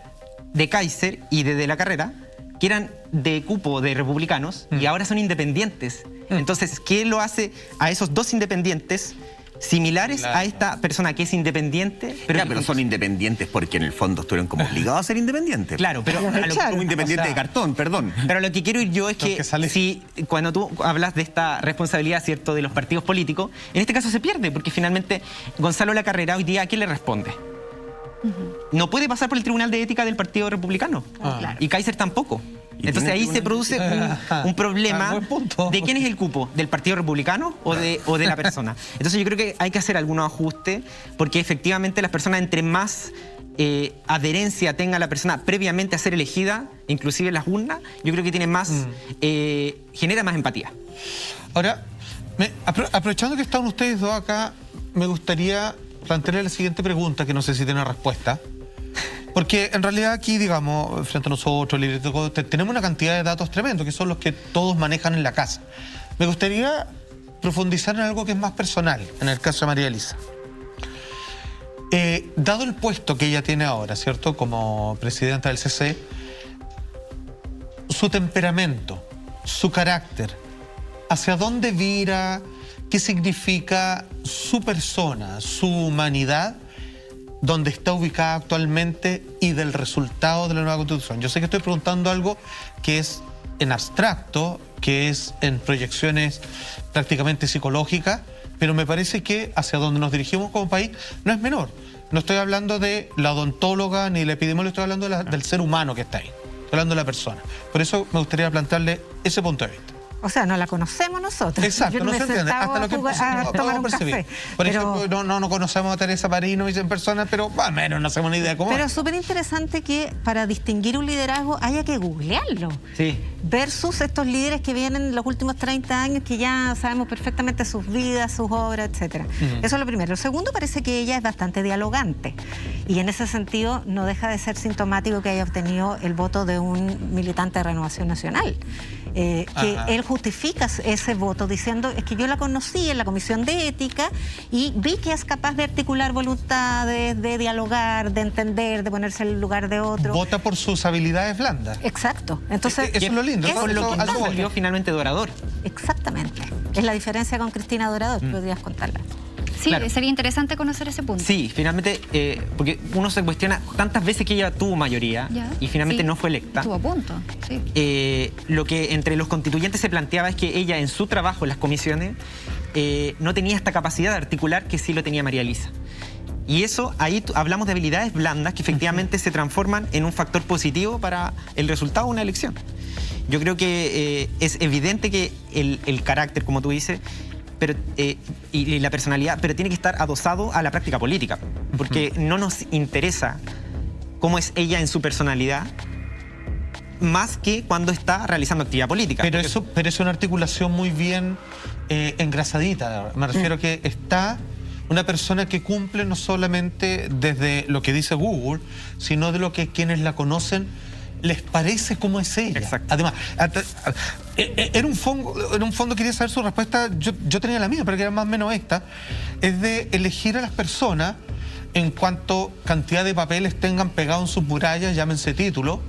de Kaiser y de la Carrera, que eran de cupo de republicanos y ahora son independientes. Entonces, ¿qué lo hace a esos 2 independientes similares a esta persona que es independiente? Pero son independientes porque en el fondo estuvieron como obligados a ser independientes. Claro, pero Como independiente de cartón, perdón. Pero lo que quiero ir yo es que si cuando tú hablas de esta responsabilidad, ¿cierto?, de los partidos políticos, en este caso se pierde, porque finalmente Gonzalo Lacarrera hoy día, ¿a quién le responde? No puede pasar por el Tribunal de Ética del Partido Republicano. Claro. Y Kaiser tampoco. ¿Y Entonces tiene ahí se produce un problema buen punto. de quién es el cupo, del Partido Republicano o de la persona. Entonces yo creo que hay que hacer algunos ajustes, porque efectivamente las personas, entre más adherencia tenga la persona previamente a ser elegida, inclusive en las urnas, yo creo que tiene más, genera más empatía. Ahora, aprovechando que están ustedes dos acá, me gustaría plantearle la siguiente pregunta, que no sé si tiene respuesta. Porque en realidad aquí, digamos, frente a nosotros, tenemos una cantidad de datos tremendos, que son los que todos manejan en la casa. Me gustaría profundizar en algo que es más personal, en el caso de María Elisa. Dado el puesto que ella tiene ahora, ¿cierto?, como presidenta del CC, su temperamento, su carácter, hacia dónde vira, qué significa su persona, su humanidad, donde está ubicada actualmente y del resultado de la nueva Constitución. Yo sé que estoy preguntando algo que es en abstracto, que es en proyecciones prácticamente psicológicas, pero me parece que hacia donde nos dirigimos como país no es menor. No estoy hablando de la odontóloga ni la epidemióloga, estoy hablando del ser humano que está ahí. Estoy hablando de la persona. Por eso me gustaría plantearle ese punto de vista. O sea, no la conocemos nosotros. Exacto, Yo no me se entiende. sentaba Hasta lo que a tomar un percibir. café. Por Pero- ejemplo, no conocemos a Teresa Parino en persona, pero más o menos no hacemos ni idea cómo Pero es. es súper interesante que para distinguir un liderazgo haya que googlearlo. Sí. Versus estos líderes que vienen los últimos 30 años, que ya sabemos perfectamente sus vidas, sus obras, etc. Eso es lo primero. Lo segundo, parece que ella es bastante dialogante. Y en ese sentido no deja de ser sintomático que haya obtenido el voto de un militante de Renovación Nacional. Que él justifica ese voto diciendo, es que yo la conocí en la Comisión de Ética y vi que es capaz de articular voluntades, de dialogar, de entender, de ponerse en el lugar de otro. Vota por sus habilidades blandas. Exacto. Entonces, Eso es lo lindo. eso ¿no? Por lo que Eso no algo salió voto. finalmente de orador. exactamente. Es la diferencia con Cristina Dorador, podrías contarla. Sí, Claro. sería interesante conocer ese punto. Sí, finalmente, porque uno se cuestiona tantas veces que ella tuvo mayoría Ya. y finalmente Sí. no fue electa. Estuvo a punto, sí. Lo que entre los constituyentes se planteaba es que ella en su trabajo en las comisiones no tenía esta capacidad de articular que sí lo tenía María Elisa. Y eso, ahí hablamos de habilidades blandas que efectivamente se transforman en un factor positivo para el resultado de una elección. Yo creo que es evidente que el carácter, como tú dices, pero, y la personalidad, pero tiene que estar adosado a la práctica política, porque no nos interesa cómo es ella en su personalidad, más que cuando está realizando actividad política. Pero es una articulación muy bien engrasadita. Me refiero a que está una persona que cumple no solamente desde lo que dice Google, sino de lo que quienes la conocen les parece cómo es ella. Exacto. Además, en un fondo quería saber su respuesta, yo tenía la mía, pero que era más o menos esta, es de elegir a las personas en cuanto cantidad de papeles tengan pegados en sus murallas, llámense títulos,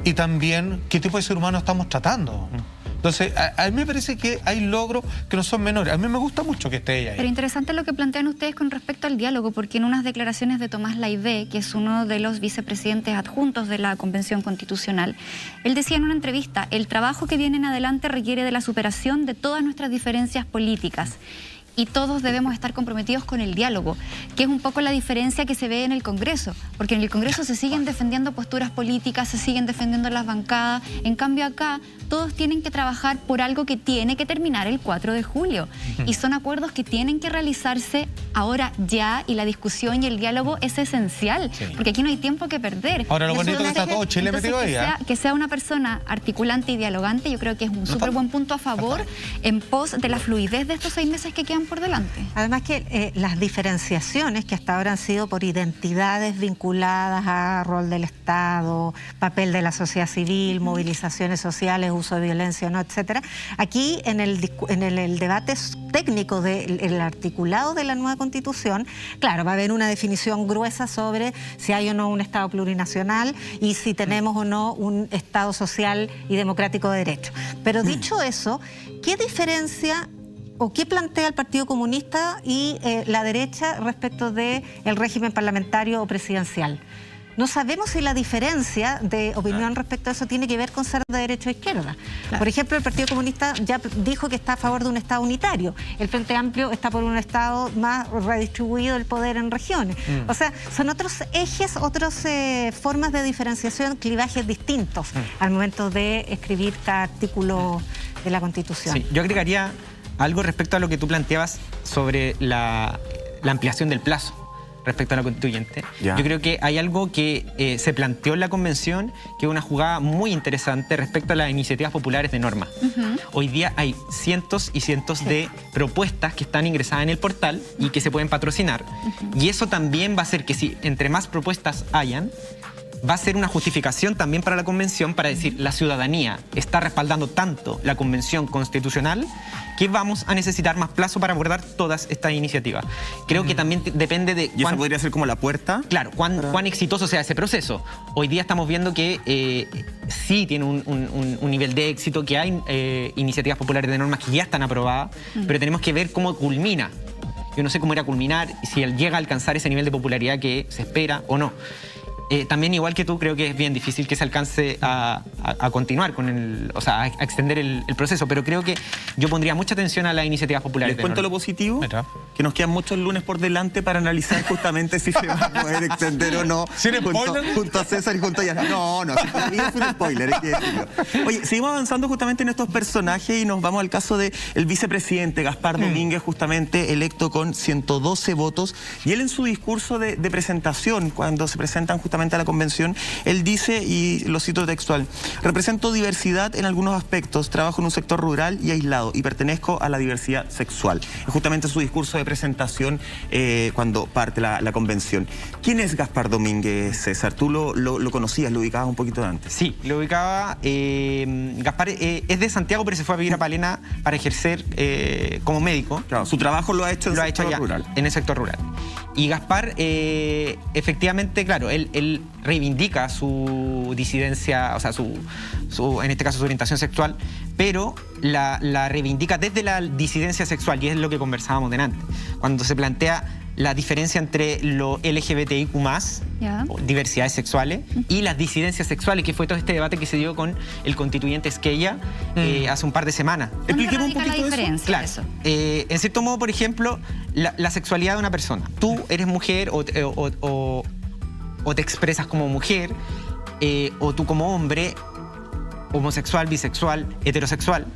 y también qué tipo de ser humano estamos tratando. Entonces, a mí me parece que hay logros que no son menores. A mí me gusta mucho que esté ella ahí. Pero interesante lo que plantean ustedes con respecto al diálogo, porque en unas declaraciones de Tomás Laivé, que es uno de los vicepresidentes adjuntos de la Convención Constitucional, él decía en una entrevista: el trabajo que viene en adelante requiere de la superación de todas nuestras diferencias políticas. Y todos debemos estar comprometidos con el diálogo, que es un poco la diferencia que se ve en el Congreso, porque en el Congreso se siguen defendiendo posturas políticas, se siguen defendiendo las bancadas, en cambio acá todos tienen que trabajar por algo que tiene que terminar el 4 de julio, y son acuerdos que tienen que realizarse ahora ya, y la discusión y el diálogo es esencial, porque aquí no hay tiempo que perder. Ahora lo bonito que está todo Chile metido ahí. Que sea una persona articulante y dialogante, yo creo que es un súper buen punto a favor en pos de la fluidez de estos 6 meses que quedan por delante. Además que las diferenciaciones que hasta ahora han sido por identidades vinculadas a rol del Estado, papel de la sociedad civil, movilizaciones sociales, uso de violencia o no, etcétera. Aquí en el debate técnico del articulado de la nueva Constitución, claro, va a haber una definición gruesa sobre si hay o no un Estado plurinacional y si tenemos o no un Estado social y democrático de derecho. Pero dicho eso, ¿qué diferencia o qué plantea el Partido Comunista y la derecha respecto del régimen parlamentario o presidencial? No sabemos si la diferencia de opinión respecto a eso tiene que ver con ser de derecha o izquierda. Claro. Por ejemplo, el Partido Comunista ya dijo que está a favor de un Estado unitario. El Frente Amplio está por un Estado más redistribuido del poder en regiones. O sea, son otros ejes, otras formas de diferenciación, clivajes distintos al momento de escribir cada artículo de la Constitución. Sí, yo agregaría algo respecto a lo que tú planteabas sobre la ampliación del plazo respecto a la constituyente. Yo creo que hay algo que se planteó en la convención, que es una jugada muy interesante respecto a las iniciativas populares de norma. Hoy día hay cientos y cientos de propuestas que están ingresadas en el portal y que se pueden patrocinar. Y eso también va a hacer que si entre más propuestas hayan, va a ser una justificación también para la convención para decir: la ciudadanía está respaldando tanto la convención constitucional que vamos a necesitar más plazo para abordar todas estas iniciativas. Creo que también depende de... ¿Y eso podría ser como la puerta? Claro, cuán exitoso sea ese proceso. Hoy día estamos viendo que sí tiene un nivel de éxito, que hay iniciativas populares de normas que ya están aprobadas, pero tenemos que ver cómo culmina. Yo no sé cómo irá a culminar, si él llega a alcanzar ese nivel de popularidad que se espera o no. También, igual que tú, creo que es bien difícil que se alcance a continuar con a extender el proceso, pero creo que yo pondría mucha atención a las iniciativas populares. Les cuento lo positivo, que nos quedan muchos lunes por delante para analizar justamente si se va a poder extender o no. Junto a César y junto a Yasna. No, para mí es un spoiler, hay que decirlo. Oye, seguimos avanzando justamente en estos personajes y nos vamos al caso del vicepresidente Gaspar Domínguez, justamente electo con 112 votos, y él en su discurso de presentación, cuando se presentan justamente a la convención, él dice, y lo cito textual: represento diversidad en algunos aspectos, trabajo en un sector rural y aislado y pertenezco a la diversidad sexual. Es justamente su discurso de presentación cuando parte la convención. ¿Quién es Gaspar Domínguez, César? ¿Tú lo conocías, lo ubicabas un poquito de antes? Sí, lo ubicaba. Gaspar es de Santiago, pero se fue a vivir a Palena para ejercer como médico. Claro, su trabajo lo ha hecho en el sector rural. En el sector rural. Y Gaspar, efectivamente, claro, él reivindica su disidencia, o sea, en este caso su orientación sexual, pero la reivindica desde la disidencia sexual, y es lo que conversábamos delante. Cuando se plantea la diferencia entre lo LGBTIQ+, o diversidades sexuales, y las disidencias sexuales, que fue todo este debate que se dio con el constituyente Esquella hace un par de semanas. Expliquemos un poquito la diferencia. Claro. En cierto modo, por ejemplo, la sexualidad de una persona. Tú eres mujer o te expresas como mujer, o tú como hombre, homosexual, bisexual, heterosexual.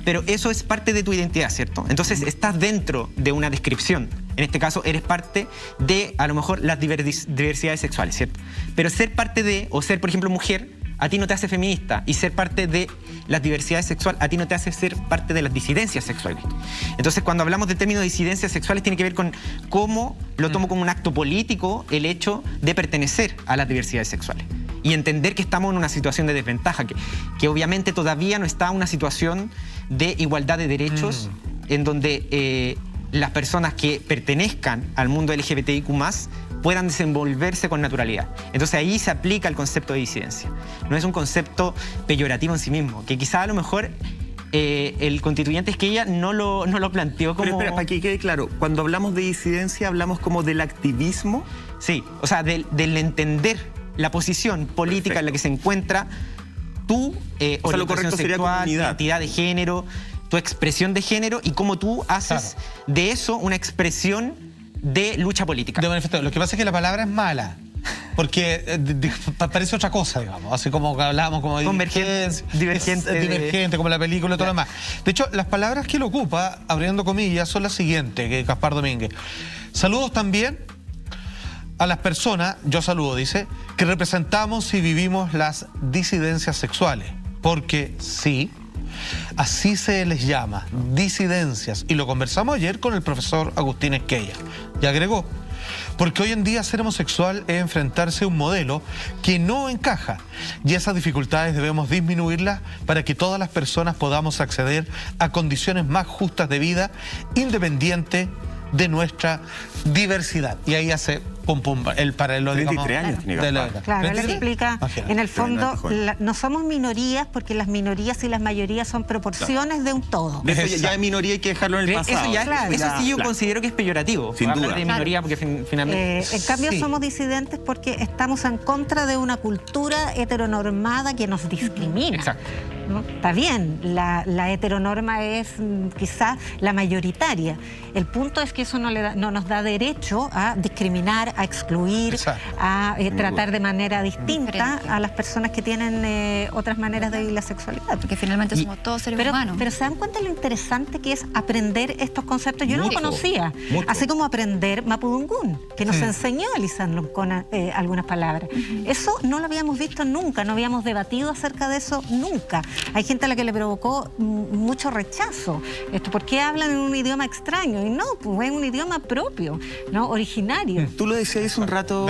Pero eso es parte de tu identidad, ¿cierto? Entonces estás dentro de una descripción. En este caso, eres parte de, a lo mejor, las diversidades sexuales, ¿cierto? Pero ser parte de, o ser, por ejemplo, mujer, a ti no te hace feminista. Y ser parte de las diversidades sexuales, a ti no te hace ser parte de las disidencias sexuales. Entonces, cuando hablamos del término de disidencias sexuales, tiene que ver con cómo lo tomo como un acto político el hecho de pertenecer a las diversidades sexuales. Y entender que estamos en una situación de desventaja, que obviamente todavía no está en una situación de igualdad de derechos, en donde las personas que pertenezcan al mundo LGBTIQ+, puedan desenvolverse con naturalidad. Entonces ahí se aplica el concepto de disidencia. No es un concepto peyorativo en sí mismo, que quizá a lo mejor el constituyente Esquella no lo planteó como... Pero espera, para que quede claro, cuando hablamos de disidencia, ¿hablamos como del activismo? Sí, o sea, del entender la posición política en la que se encuentra tu orientación sexual, identidad de género, tu expresión de género y cómo tú haces de eso una expresión de lucha política. De manifiesto. Lo que pasa es que la palabra es mala. Porque parece otra cosa, digamos. Así como que hablábamos como divergente, como la película y todo lo demás. De hecho, las palabras que él ocupa, abriendo comillas, son las siguientes, que Gaspar Domínguez. Saludos también a las personas, yo saludo, dice, que representamos y vivimos las disidencias sexuales. Porque sí, así se les llama, disidencias. Y lo conversamos ayer con el profesor Agustín Esquella. Y agregó, porque hoy en día ser homosexual es enfrentarse a un modelo que no encaja. Y esas dificultades debemos disminuirlas para que todas las personas podamos acceder a condiciones más justas de vida, independiente de nuestra diversidad. Y ahí hace pum pum el paralelo, 33 años tiene Gaspar. Claro, él explica, en el fondo, no somos minorías porque las minorías y las mayorías son proporciones de un todo. Eso ya de minoría hay que dejarlo en el pasado. Eso sí yo considero que es peyorativo. Sin duda. De minoría porque finalmente... En cambio somos disidentes porque estamos en contra de una cultura heteronormada que nos discrimina. Exacto. ¿No? Está bien, la heteronorma es quizá la mayoritaria. El punto es que eso no nos da derecho a discriminar, a excluir, a tratar de manera distinta a las personas que tienen otras maneras de vivir la sexualidad. Porque finalmente somos todos seres humanos. Pero ¿se dan cuenta de lo interesante que es aprender estos conceptos? Yo no lo conocía. Así como aprender Mapudungún, que nos enseñó Lisandro con algunas palabras. Eso no lo habíamos visto nunca, no habíamos debatido acerca de eso nunca. Hay gente a la que le provocó mucho rechazo. ¿Por qué hablan en un idioma extraño? Y no, pues es un idioma propio, ¿no? Originario. Tú lo decías hace un rato,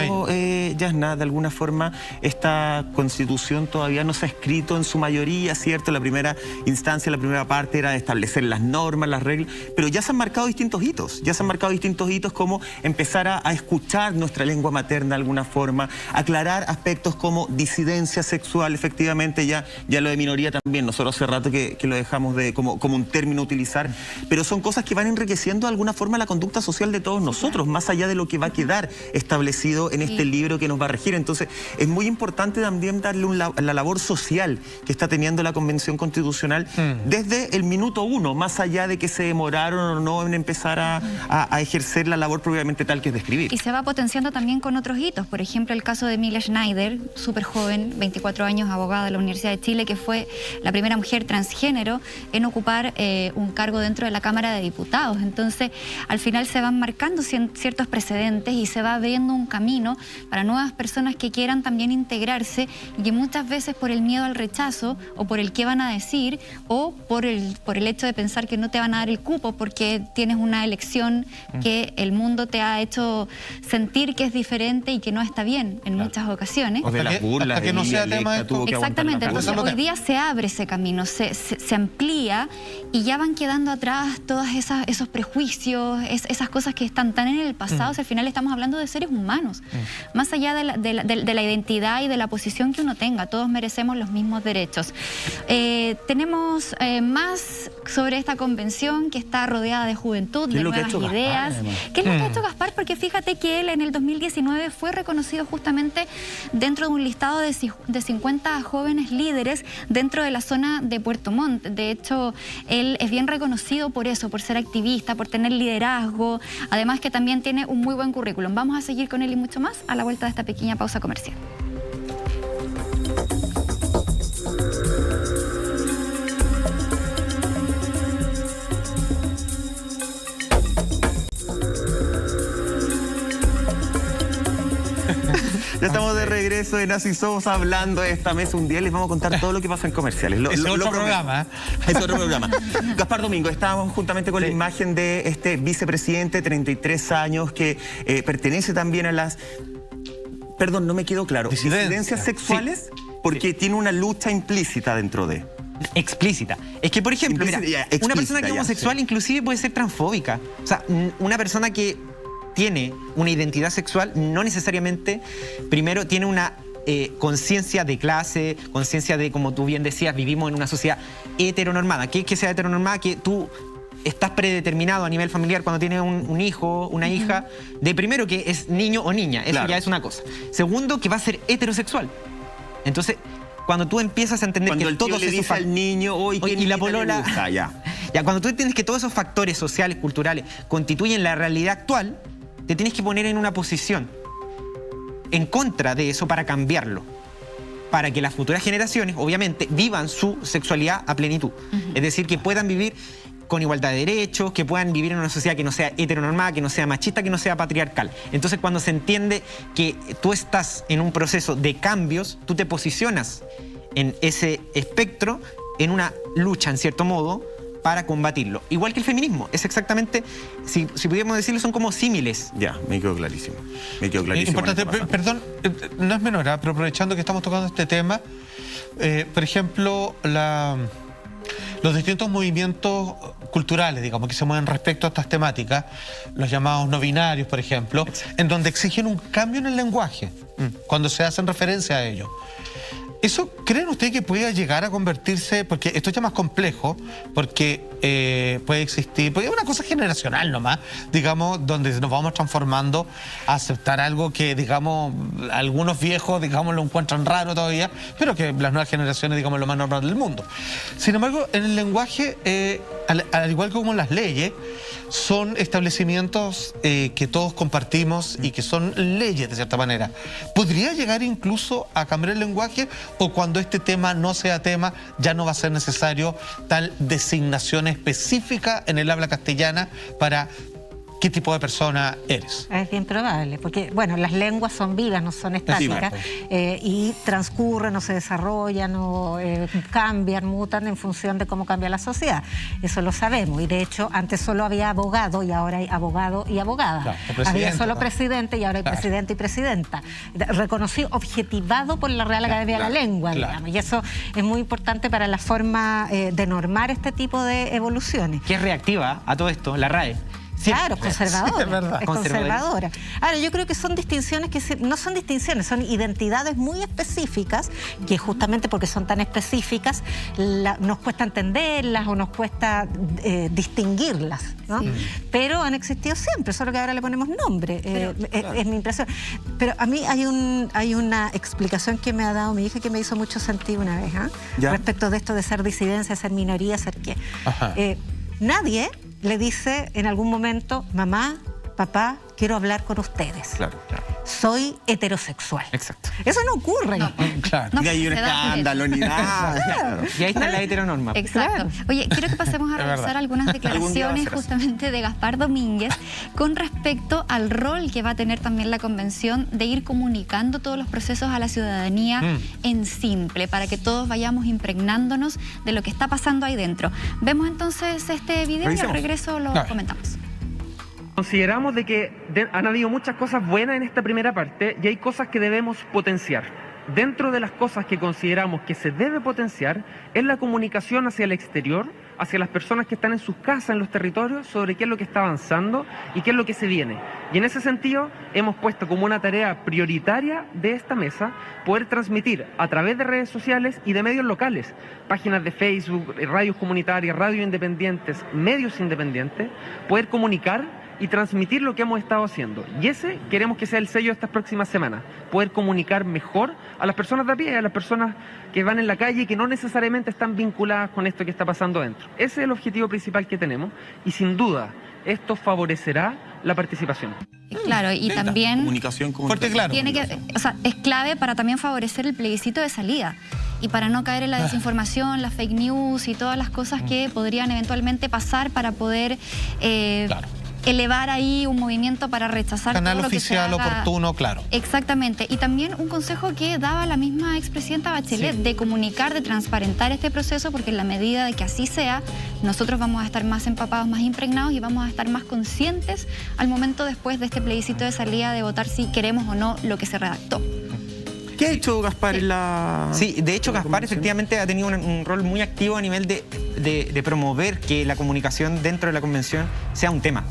Yasna, de alguna forma esta Constitución todavía no se ha escrito en su mayoría, ¿cierto? La primera instancia, la primera parte era de establecer las normas, las reglas, pero ya se han marcado distintos hitos. Ya se han marcado distintos hitos como empezar a escuchar nuestra lengua materna de alguna forma, aclarar aspectos como disidencia sexual, efectivamente ya lo de minoría también, nosotros hace rato que lo dejamos como un término a utilizar, pero son cosas que van enriqueciendo de alguna forma la conducta social de todos nosotros, más allá de lo que va a quedar establecido en este libro que nos va a regir. Entonces, es muy importante también darle la labor social que está teniendo la Convención Constitucional desde el minuto uno, más allá de que se demoraron o no en empezar a ejercer la labor propiamente tal que es de escribir. Y se va potenciando también con otros hitos, por ejemplo, el caso de Emilia Schneider, súper joven, 24 años, abogada de la Universidad de Chile, que fue la primera mujer transgénero en ocupar un cargo dentro de la Cámara de Diputados. Entonces, al final se van marcando ciertos precedentes y se va abriendo un camino para nuevas personas que quieran también integrarse y que muchas veces por el miedo al rechazo o por el qué van a decir o por el hecho de pensar que no te van a dar el cupo porque tienes una elección que el mundo te ha hecho sentir que es diferente y que no está bien en muchas ocasiones. O de las burlas, que no sea tema esto. Exactamente, entonces hoy día se abre ese camino, se amplía y ya van quedando atrás todos esos prejuicios, esas cosas que están tan en el pasado. O sea, al final estamos hablando de seres humanos, más allá de la identidad y de la posición que uno tenga, todos merecemos los mismos derechos. Tenemos más sobre esta convención que está rodeada de juventud, de nuevas ideas. ¿Qué es lo que ha hecho Gaspar? Porque fíjate que él en el 2019 fue reconocido justamente dentro de un listado de 50 jóvenes líderes dentro de la zona de Puerto Montt. De hecho, él es bien reconocido por eso, por ser activista, por tener liderazgo, además que también tiene un muy buen currículum. Vamos a seguir con él y mucho más a la vuelta de esta pequeña pausa comercial. Ya estamos de regreso en Así Somos, hablando de esta mesa un día. Les vamos a contar todo lo que pasa en comerciales. Es otro programa, ¿eh? Es otro programa. Gaspar Domingo, estábamos juntamente con la imagen de este vicepresidente, 33 años, que pertenece también a las... Perdón, no me quedó claro. ¿Disidencias sexuales? Porque tiene una lucha implícita dentro de... Explícita. Es que, por ejemplo, mira, una persona que es homosexual inclusive puede ser transfóbica. O sea, una persona que tiene una identidad sexual no necesariamente, primero, tiene una conciencia de clase, conciencia de, como tú bien decías, vivimos en una sociedad heteronormada. ¿Qué es que sea heteronormada? Que tú estás predeterminado a nivel familiar cuando tienes un hijo, una hija, de primero que es niño o niña. Eso ya es una cosa. Segundo, que va a ser heterosexual. Entonces, cuando tú empiezas a entender cuando que el tío todos le esos dice al niño hoy y la polola ya, cuando tú entiendes que todos esos factores sociales, culturales constituyen la realidad actual, te tienes que poner en una posición en contra de eso para cambiarlo, para que las futuras generaciones obviamente vivan su sexualidad a plenitud, es decir, que puedan vivir con igualdad de derechos, que puedan vivir en una sociedad que no sea heteronormada, que no sea machista, que no sea patriarcal. Entonces, cuando se entiende que tú estás en un proceso de cambios, tú te posicionas en ese espectro, en una lucha, en cierto modo, para combatirlo. Igual que el feminismo, es exactamente, si pudiéramos decirlo, son como símiles. Ya, me quedó clarísimo. Me quedó clarísimo. Importante, perdón, no es menor, pero aprovechando que estamos tocando este tema, por ejemplo, los distintos movimientos culturales, digamos, que se mueven respecto a estas temáticas, los llamados no binarios, por ejemplo, en donde exigen un cambio en el lenguaje, cuando se hacen referencia a ello. ¿Eso creen ustedes que pueda llegar a convertirse, porque esto es ya más complejo, porque puede existir, porque es una cosa generacional nomás, digamos, donde nos vamos transformando a aceptar algo que, digamos, algunos viejos, digamos, lo encuentran raro todavía, pero que las nuevas generaciones, digamos, es lo más normal del mundo. Sin embargo, en el lenguaje, al igual que como en las leyes, son establecimientos que todos compartimos y que son leyes, de cierta manera. ¿Podría llegar incluso a cambiar el lenguaje? ¿O cuando este tema no sea tema, ya no va a ser necesario tal designación específica en el habla castellana para qué tipo de persona eres? Es bien probable, porque, bueno, las lenguas son vivas, no son estáticas, y transcurren o se desarrollan o cambian, mutan en función de cómo cambia la sociedad. Eso lo sabemos, y de hecho antes solo había abogado y ahora hay abogado y abogada. Claro, había solo presidente y ahora hay presidente y presidenta. Reconocido, objetivado por la Real Academia de la Lengua, digamos, y eso es muy importante para la forma de normar este tipo de evoluciones. Que es reactiva a todo esto, la RAE. Claro, conservadora. Sí, es conservadora. Ahora, yo creo que son distinciones que no son distinciones, son identidades muy específicas, que justamente porque son tan específicas, nos cuesta entenderlas o nos cuesta distinguirlas, ¿no? Sí. Pero han existido siempre, solo que ahora le ponemos nombre. Es mi impresión. Pero a mí hay una explicación que me ha dado mi hija que me hizo mucho sentido una vez, respecto de esto de ser disidencia, ser minoría, ser qué. Nadie le dice en algún momento, mamá, papá, quiero hablar con ustedes. Claro. Soy heterosexual. Exacto. Eso no ocurre. Claro. Ni hay un escándalo, ni nada. Claro. Y ahí está la heteronorma. Exacto. Oye, quiero que pasemos a revisar algunas declaraciones justamente de Gaspar Domínguez con respecto al rol que va a tener también la convención de ir comunicando todos los procesos a la ciudadanía en simple, para que todos vayamos impregnándonos de lo que está pasando ahí dentro. Vemos entonces este video y al regreso lo comentamos. Consideramos de que han habido muchas cosas buenas en esta primera parte y hay cosas que debemos potenciar. Dentro de las cosas que consideramos que se debe potenciar es la comunicación hacia el exterior, hacia las personas que están en sus casas, en los territorios, sobre qué es lo que está avanzando y qué es lo que se viene. Y en ese sentido hemos puesto como una tarea prioritaria de esta mesa poder transmitir a través de redes sociales y de medios locales, páginas de Facebook, radios comunitarias, radios independientes, medios independientes, poder comunicar y transmitir lo que hemos estado haciendo. Y ese queremos que sea el sello de estas próximas semanas, poder comunicar mejor a las personas de a pie, a las personas que van en la calle y que no necesariamente están vinculadas con esto que está pasando dentro. Ese es el objetivo principal que tenemos y sin duda esto favorecerá la participación. Claro, y también comunicación. Tiene que, o sea, es clave para también favorecer el plebiscito de salida y para no caer en la desinformación, las fake news y todas las cosas que podrían eventualmente pasar para poder elevar ahí un movimiento para rechazar Canal todo lo que se oficial haga. oportuno, claro. Exactamente. Y también un consejo que daba la misma expresidenta Bachelet, de comunicar, de transparentar este proceso, porque en la medida de que así sea, nosotros vamos a estar más empapados, más impregnados y vamos a estar más conscientes al momento después de este plebiscito de salida de votar si queremos o no lo que se redactó. ¿Qué ha hecho Gaspar en la...? Sí, de hecho Gaspar efectivamente ha tenido un rol muy activo a nivel de promover que la comunicación dentro de la convención sea un tema.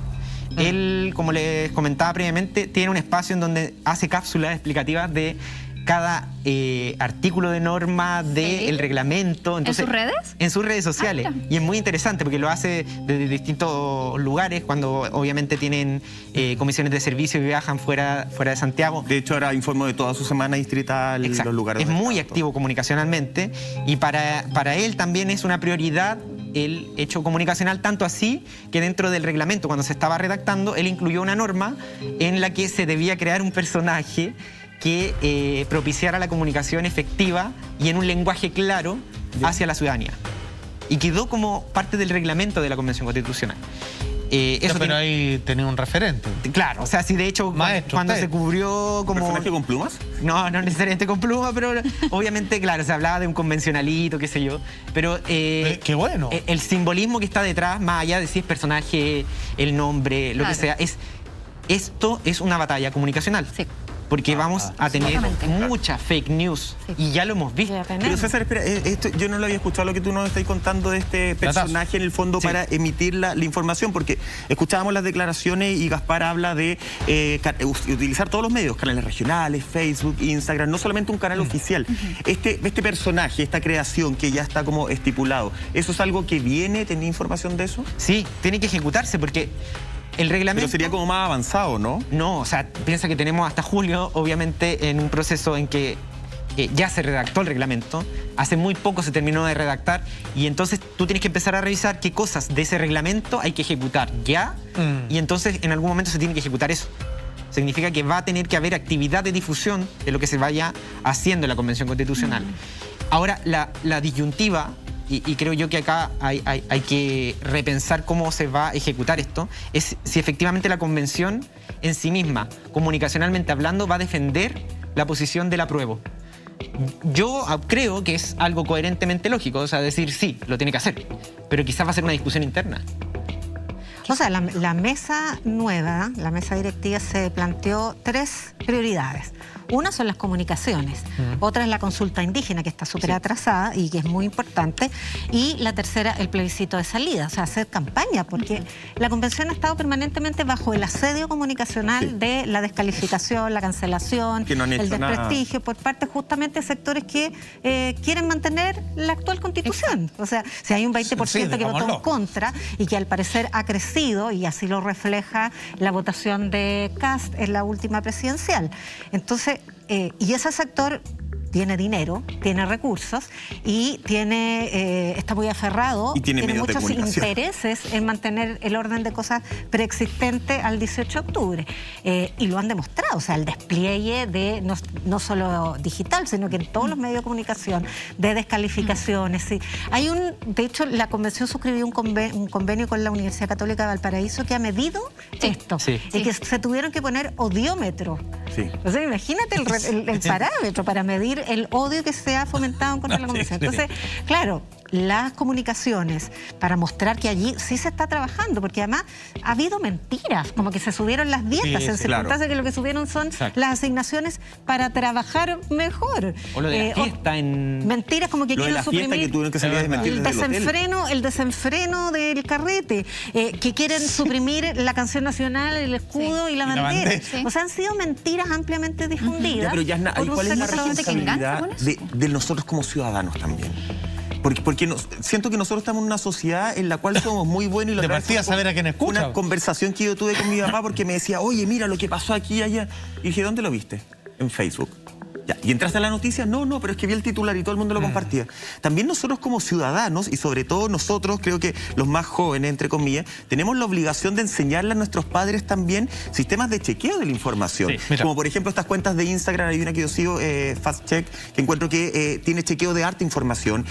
Él, como les comentaba previamente, tiene un espacio en donde hace cápsulas explicativas de cada artículo de norma del reglamento. Entonces, ¿En sus redes? En sus redes sociales. Y es muy interesante porque lo hace desde distintos lugares, cuando obviamente tienen comisiones de servicio y viajan fuera de Santiago. De hecho, ahora informo de toda su semana distrital, Exacto. los lugares. Es muy activo comunicacionalmente y para él también es una prioridad el hecho comunicacional, tanto así que dentro del reglamento, cuando se estaba redactando, él incluyó una norma en la que se debía crear un personaje que propiciara la comunicación efectiva y en un lenguaje claro hacia la ciudadanía. Y quedó como parte del reglamento de la Convención Constitucional. Pero ahí tenía un referente. Claro, o sea, sí, de hecho, Maestro, cuando usted. se cubrió como... ¿Personaje con plumas? No necesariamente con pluma, pero obviamente, claro, se hablaba de un convencionalito, qué sé yo. Pero qué bueno. El simbolismo que está detrás, más allá de si es personaje, el nombre, lo que sea, esto es una batalla comunicacional. Sí. Porque vamos a tener absolutamente. mucha fake news y ya lo hemos visto. Pero César, espera, esto, yo no lo había escuchado lo que tú nos estás contando de este personaje en el fondo para emitir la información, porque escuchábamos las declaraciones y Gaspar habla de utilizar todos los medios, canales regionales, Facebook, Instagram, no solamente un canal oficial. Este personaje, esta creación que ya está como estipulado, ¿eso es algo que viene? ¿Tenía información de eso? Sí, tiene que ejecutarse porque el reglamento... Pero sería como más avanzado, ¿no? No, o sea, piensa que tenemos hasta julio, obviamente, en un proceso en que ya se redactó el reglamento, hace muy poco se terminó de redactar y entonces tú tienes que empezar a revisar qué cosas de ese reglamento hay que ejecutar ya y entonces en algún momento se tiene que ejecutar eso. Significa que va a tener que haber actividad de difusión de lo que se vaya haciendo en la Convención Constitucional. Ahora, la disyuntiva, y creo yo que acá hay que repensar cómo se va a ejecutar esto, es si efectivamente la Convención en sí misma, comunicacionalmente hablando, va a defender la posición del apruebo. Yo creo que es algo coherentemente lógico, o sea, decir sí, lo tiene que hacer, pero quizás va a ser una discusión interna. O sea, la mesa nueva, la mesa directiva, se planteó 3 prioridades. Una son las comunicaciones, otra es la consulta indígena, que está súper atrasada y que es muy importante, y la tercera, el plebiscito de salida, o sea, hacer campaña, porque la convención ha estado permanentemente bajo el asedio comunicacional de la descalificación, la cancelación, que no han el hecho desprestigio por parte justamente de sectores que quieren mantener la actual constitución. O sea, si hay un 20% que votó en contra y que al parecer ha crecido, y así lo refleja la votación de Kast en la última presidencial. Entonces, y ese sector tiene dinero, tiene recursos y está muy aferrado, y tiene muchos intereses en mantener el orden de cosas preexistente al 18 de octubre. Y lo han demostrado, o sea, el despliegue de no solo digital, sino que en todos los medios de comunicación, de descalificaciones. Sí. De hecho, la convención suscribió un convenio con la Universidad Católica de Valparaíso que ha medido esto. Sí. Y que se tuvieron que poner odiómetro. Sí. O sea, imagínate el parámetro para medir el odio que se ha fomentado contra la convención. Entonces, claro, las comunicaciones para mostrar que allí sí se está trabajando, porque además ha habido mentiras, como que se subieron las dietas, en circunstancias que lo que subieron son las asignaciones para trabajar mejor. O lo de la fiesta mentiras como que lo quieren de la fiesta suprimir que tuvieron que salir a desmentir el desenfreno del carrete, que quieren suprimir la canción nacional, el escudo y la bandera. O sea, han sido mentiras ampliamente difundidas. Pero ya, ¿cuál es la responsabilidad de nosotros como ciudadanos también? Porque siento que nosotros estamos en una sociedad en la cual somos muy buenos y de partida saber a quién escucha. Una conversación que yo tuve con mi papá porque me decía, oye, mira lo que pasó aquí y allá. Y dije, ¿dónde lo viste? En Facebook. Ya, ¿y entraste a la noticia? No, pero es que vi el titular y todo el mundo lo compartía. También nosotros como ciudadanos, y sobre todo nosotros, creo que los más jóvenes, entre comillas, tenemos la obligación de enseñarle a nuestros padres también sistemas de chequeo de la información. Sí, como por ejemplo estas cuentas de Instagram, hay una que yo sigo, Fast Check, que encuentro que tiene chequeo de harta información.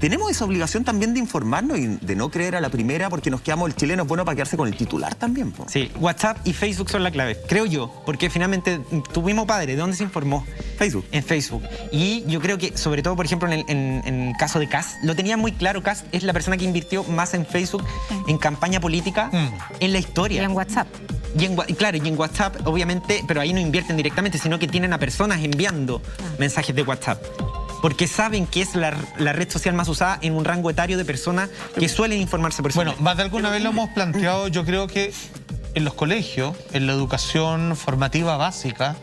Tenemos esa obligación también de informarnos y de no creer a la primera, porque nos quedamos, el chileno es bueno para quedarse con el titular también. Po. Sí, WhatsApp y Facebook son la clave, creo yo, porque finalmente tu mismo padre, ¿de dónde se informó? Facebook. En Facebook. Y yo creo que, sobre todo, por ejemplo, en el caso de Kast, lo tenía muy claro. Kast es la persona que invirtió más en Facebook, en campaña política, en la historia. Y en WhatsApp. Y en WhatsApp, obviamente, pero ahí no invierten directamente, sino que tienen a personas enviando mensajes de WhatsApp. Porque saben que es la red social más usada en un rango etario de personas que suelen informarse por eso. Bueno, más de alguna vez lo hemos planteado, yo creo que en los colegios, en la educación formativa básica,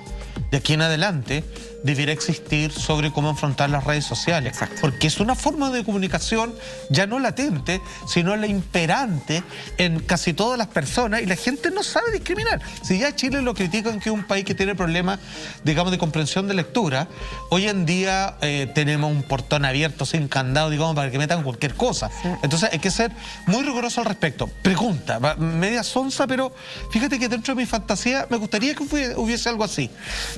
de aquí en adelante, debiera existir sobre cómo enfrentar las redes sociales. Exacto. Porque es una forma de comunicación ya no latente, sino la imperante en casi todas las personas, y la gente no sabe discriminar. Si ya Chile lo critican que es un país que tiene problemas, digamos, de comprensión de lectura, hoy en día tenemos un portón abierto sin candado, digamos, para que metan cualquier cosa. Sí. Entonces hay que ser muy riguroso al respecto. Pregunta, media sonsa, pero fíjate que dentro de mi fantasía me gustaría que hubiese algo así.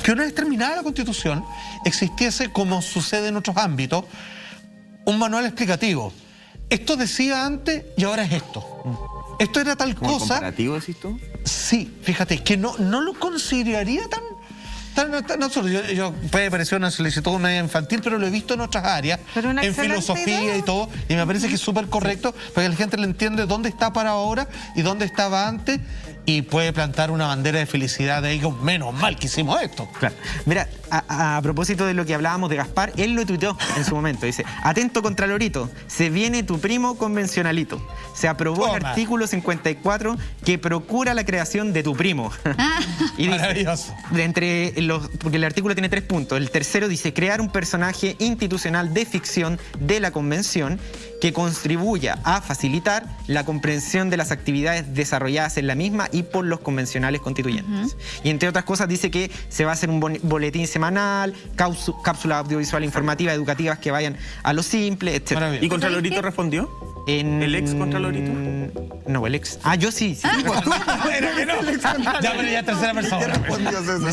Que una vez terminada la Constitución, existiese, como sucede en otros ámbitos, un manual explicativo. Esto decía antes y ahora es esto. Esto era tal ¿Como cosa. comparativo decís tú? Sí, fíjate, que no lo consideraría tan absurdo. Yo puede parecer una solicitud media infantil, pero lo he visto en otras áreas, en filosofía idea. Y todo, y me parece que es súper correcto, para que la gente le entiende dónde está para ahora y dónde estaba antes, y puede plantar una bandera de felicidad de ellos, menos mal que hicimos esto. Claro. Mira, a propósito de lo que hablábamos de Gaspar, él lo tuiteó en su momento. Dice: atento Contralorito, se viene tu primo convencionalito. Se aprobó el artículo 54 que procura la creación de tu primo. Y dice, maravilloso. Porque el artículo tiene 3 puntos. El tercero dice: crear un personaje institucional de ficción de la convención que contribuya a facilitar la comprensión de las actividades desarrolladas en la misma y por los convencionales constituyentes. Y entre otras cosas dice que se va a hacer un boletín semanal, cápsulas audiovisuales informativas, educativas que vayan a lo simple, etc. ¿Y Contralorito respondió? ¿El ex Contralorito? No, el ex. Ah, yo sí. Bueno, que no. Ya, pero ya tercera persona.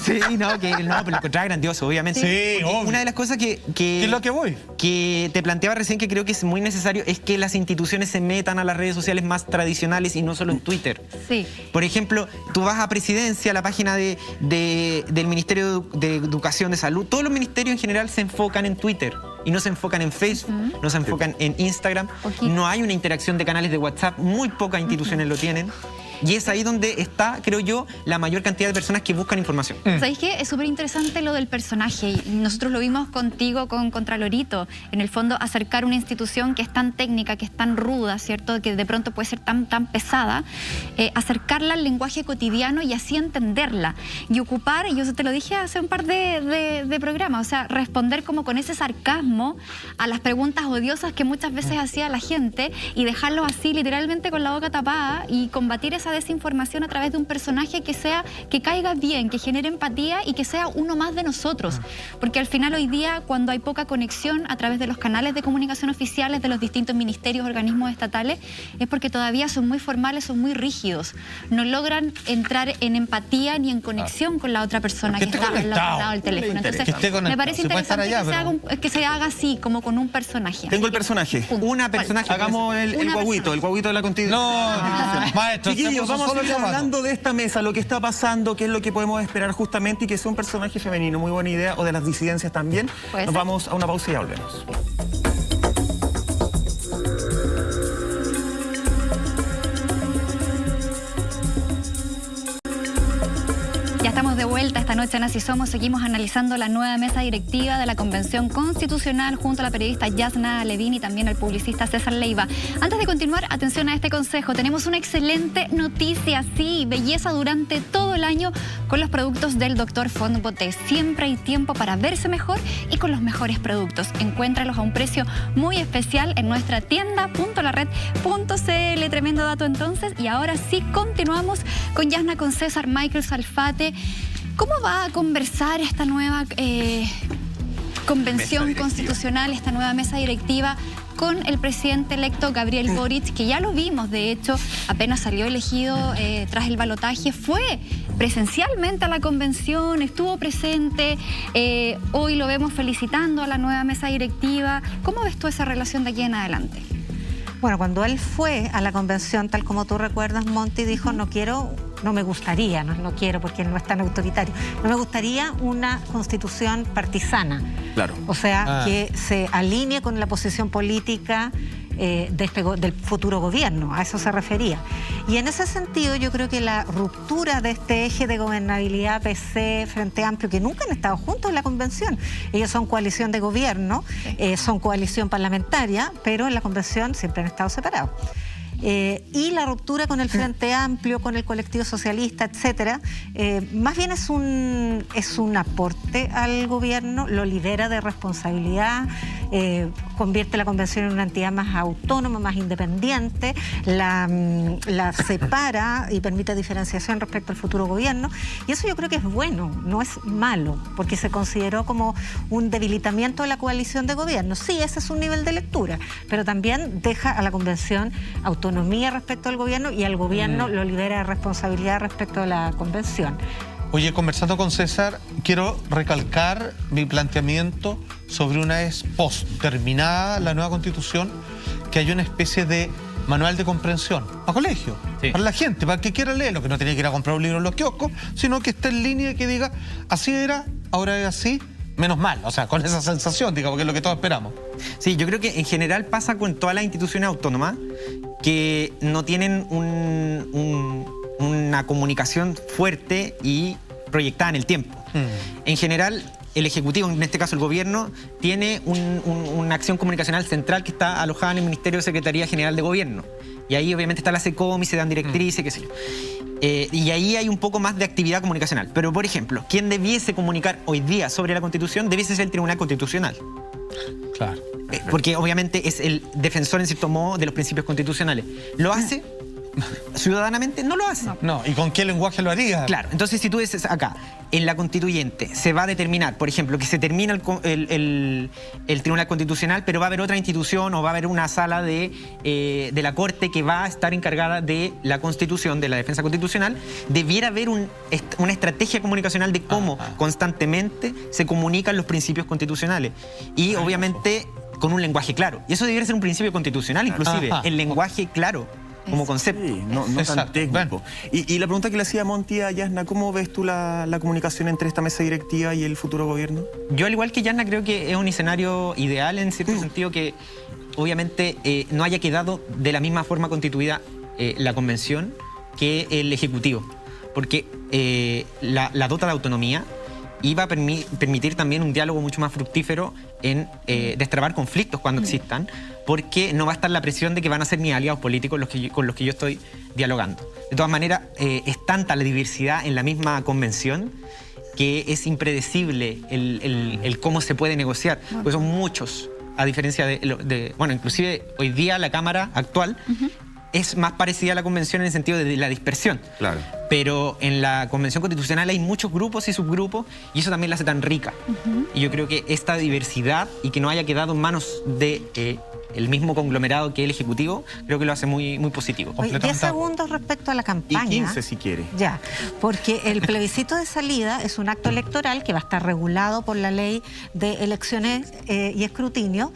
Sí, no, pero lo encontraba grandioso, obviamente. Sí, obvio. Una de las cosas que es lo que voy. Que te planteaba recién, que creo que es muy necesario, es que las instituciones se metan a las redes sociales más tradicionales y no solo en Twitter. Sí. Por ejemplo, tú vas a Presidencia, a la página del Ministerio de Educación, de Salud, todos los ministerios en general se enfocan en Twitter y no se enfocan en Facebook, no se enfocan en Instagram. No hay una interacción de canales de WhatsApp, muy pocas instituciones lo tienen. Y es ahí donde está, creo yo, la mayor cantidad de personas que buscan información. ¿Sabéis qué? Es súper interesante lo del personaje. Nosotros lo vimos contigo con Contralorito. En el fondo, acercar una institución que es tan técnica, que es tan ruda, ¿cierto? Que de pronto puede ser tan pesada. Acercarla al lenguaje cotidiano y así entenderla. Y ocupar, y yo te lo dije hace un par de programas, o sea, responder como con ese sarcasmo a las preguntas odiosas que muchas veces hacía la gente, y dejarlo así, literalmente con la boca tapada, y combatir esa desinformación a través de un personaje que caiga bien, que genere empatía y que sea uno más de nosotros. Porque al final, hoy día, cuando hay poca conexión a través de los canales de comunicación oficiales de los distintos ministerios, organismos estatales, es porque todavía son muy formales, son muy rígidos. No logran entrar en empatía ni en conexión con la otra persona que está al lado del teléfono. Entonces, me parece interesante que se haga así, como con un personaje. Tengo el personaje. Una personaje. Hagamos el guaguito de la constitución. No, maestro. Vamos a ir hablando de esta mesa, lo que está pasando, qué es lo que podemos esperar justamente, y que sea un personaje femenino, muy buena idea, o de las disidencias también. Nos vamos a una pausa y ya volvemos. Ya estamos de vuelta esta noche en Así Somos. Seguimos analizando la nueva mesa directiva de la Convención Constitucional junto a la periodista Yasna Levin y también al publicista César Leiva. Antes de continuar, atención a este consejo. Tenemos una excelente noticia, sí, belleza durante todo el año con los productos del Dr. Font Boté. Siempre hay tiempo para verse mejor y con los mejores productos. Encuéntralos a un precio muy especial en nuestra tienda.lared.cl. Tremendo dato entonces. Y ahora sí, continuamos con Yasna, con César, Michael Salfate. ¿Cómo va a conversar esta nueva convención constitucional, esta nueva mesa directiva, con el presidente electo Gabriel Boric, que ya lo vimos, de hecho, apenas salió elegido tras el balotaje, fue presencialmente a la convención, estuvo presente, hoy lo vemos felicitando a la nueva mesa directiva? ¿Cómo ves tú esa relación de aquí en adelante? Bueno, cuando él fue a la convención, tal como tú recuerdas, Monty dijo, no me gustaría, no quiero porque él no es tan autoritario, no me gustaría una constitución partisana. Claro. O sea, que se alinee con la posición política del futuro gobierno, a eso se refería. Y en ese sentido yo creo que la ruptura de este eje de gobernabilidad PC, Frente Amplio, que nunca han estado juntos en la convención, ellos son coalición de gobierno, son coalición parlamentaria, pero en la convención siempre han estado separados. Y la ruptura con el Frente Amplio, con el colectivo socialista, etcétera, más bien es un aporte al gobierno, lo libera de responsabilidad, convierte la convención en una entidad más autónoma, más independiente, la separa y permite diferenciación respecto al futuro gobierno, y eso yo creo que es bueno, no es malo, porque se consideró como un debilitamiento de la coalición de gobierno. Sí, ese es un nivel de lectura, pero también deja a la convención autonomía respecto al gobierno y al gobierno lo libera de responsabilidad respecto a la convención. Oye, conversando con César, quiero recalcar mi planteamiento sobre una vez post terminada la nueva constitución, que haya una especie de manual de comprensión para colegio, para la gente, para que quiera leerlo, que no tiene que ir a comprar un libro en los kioscos, sino que esté en línea y que diga, así era, ahora es así. Menos mal, o sea, con esa sensación, digamos, que es lo que todos esperamos. Sí, yo creo que en general pasa con todas las instituciones autónomas que no tienen una comunicación fuerte y proyectada en el tiempo. En general, el Ejecutivo, en este caso el Gobierno, tiene una acción comunicacional central que está alojada en el Ministerio de Secretaría General de Gobierno. Y ahí obviamente está la SECOMI, se dan directrices, qué sé yo. Y ahí hay un poco más de actividad comunicacional. Pero, por ejemplo, quien debiese comunicar hoy día sobre la Constitución debiese ser el Tribunal Constitucional. Claro. Porque obviamente es el defensor, en cierto modo, de los principios constitucionales. ¿Lo hace? Ciudadanamente no lo hace. No, ¿y con qué lenguaje lo haría? Claro, entonces si tú dices acá, en la constituyente se va a determinar, por ejemplo, que se termina el Tribunal Constitucional, pero va a haber otra institución o va a haber una sala de la Corte que va a estar encargada de la Constitución, de la defensa constitucional, debiera haber una estrategia comunicacional de cómo constantemente se comunican los principios constitucionales. Y obviamente con un lenguaje claro. Y eso debiera ser un principio constitucional, inclusive, el lenguaje claro. Como concepto. Sí, no tan técnico. Y la pregunta que le hacía Monty a Yasna, ¿cómo ves tú la comunicación entre esta mesa directiva y el futuro gobierno? Yo, al igual que Yasna, creo que es un escenario ideal en cierto sentido, que obviamente no haya quedado de la misma forma constituida la convención que el Ejecutivo, porque la dota de autonomía iba a permitir también un diálogo mucho más fructífero en destrabar conflictos cuando existan, porque no va a estar la presión de que van a ser mis aliados políticos con los que yo estoy dialogando. De todas maneras, es tanta la diversidad en la misma convención que es impredecible el cómo se puede negociar, porque son muchos, a diferencia bueno, inclusive hoy día la Cámara actual es más parecida a la convención en el sentido de la dispersión. Claro. Pero en la convención constitucional hay muchos grupos y subgrupos y eso también la hace tan rica. Y yo creo que esta diversidad y que no haya quedado en manos de el mismo conglomerado que el Ejecutivo, creo que lo hace muy, muy positivo. Oye, 10 segundos respecto a la campaña. Y 15 si quiere. Ya, porque el plebiscito de salida es un acto electoral que va a estar regulado por la ley de elecciones y escrutinio,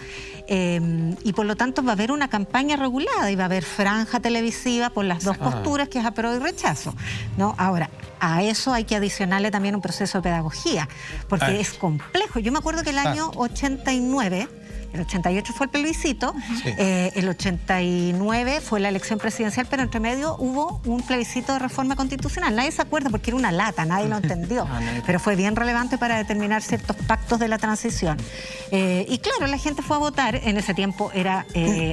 y por lo tanto va a haber una campaña regulada y va a haber franja televisiva por las dos posturas, que es apruebo y rechazo, ¿no? Ahora, a eso hay que adicionarle también un proceso de pedagogía, porque es complejo. Yo me acuerdo que el año 89... El 88 fue el plebiscito, el 89 fue la elección presidencial, pero entre medio hubo un plebiscito de reforma constitucional. Nadie se acuerda porque era una lata, nadie lo entendió, pero fue bien relevante para determinar ciertos pactos de la transición. Y claro, la gente fue a votar, en ese tiempo era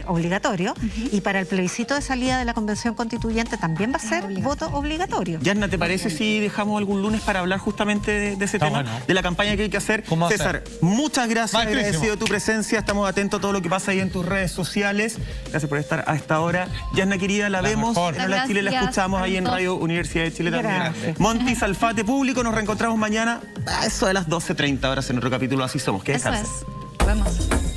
obligatorio, y para el plebiscito de salida de la Convención Constituyente también va a ser voto obligatorio. Yasna, ¿te parece si dejamos algún lunes para hablar justamente de ese tema, de la campaña que hay que hacer? César, muchas gracias, agradecido de tu presencia. estamos atentos a todo lo que pasa ahí en tus redes sociales. Gracias por estar a esta hora. Yasna querida, la vemos mejor. en Hola Chile, la escuchamos ahí en Radio Universidad de Chile también. Gracias. Monty Salfate Público, nos reencontramos mañana a eso de las 12:30 horas en otro capítulo Así Somos. Que Eso descansen. es. Nos vemos.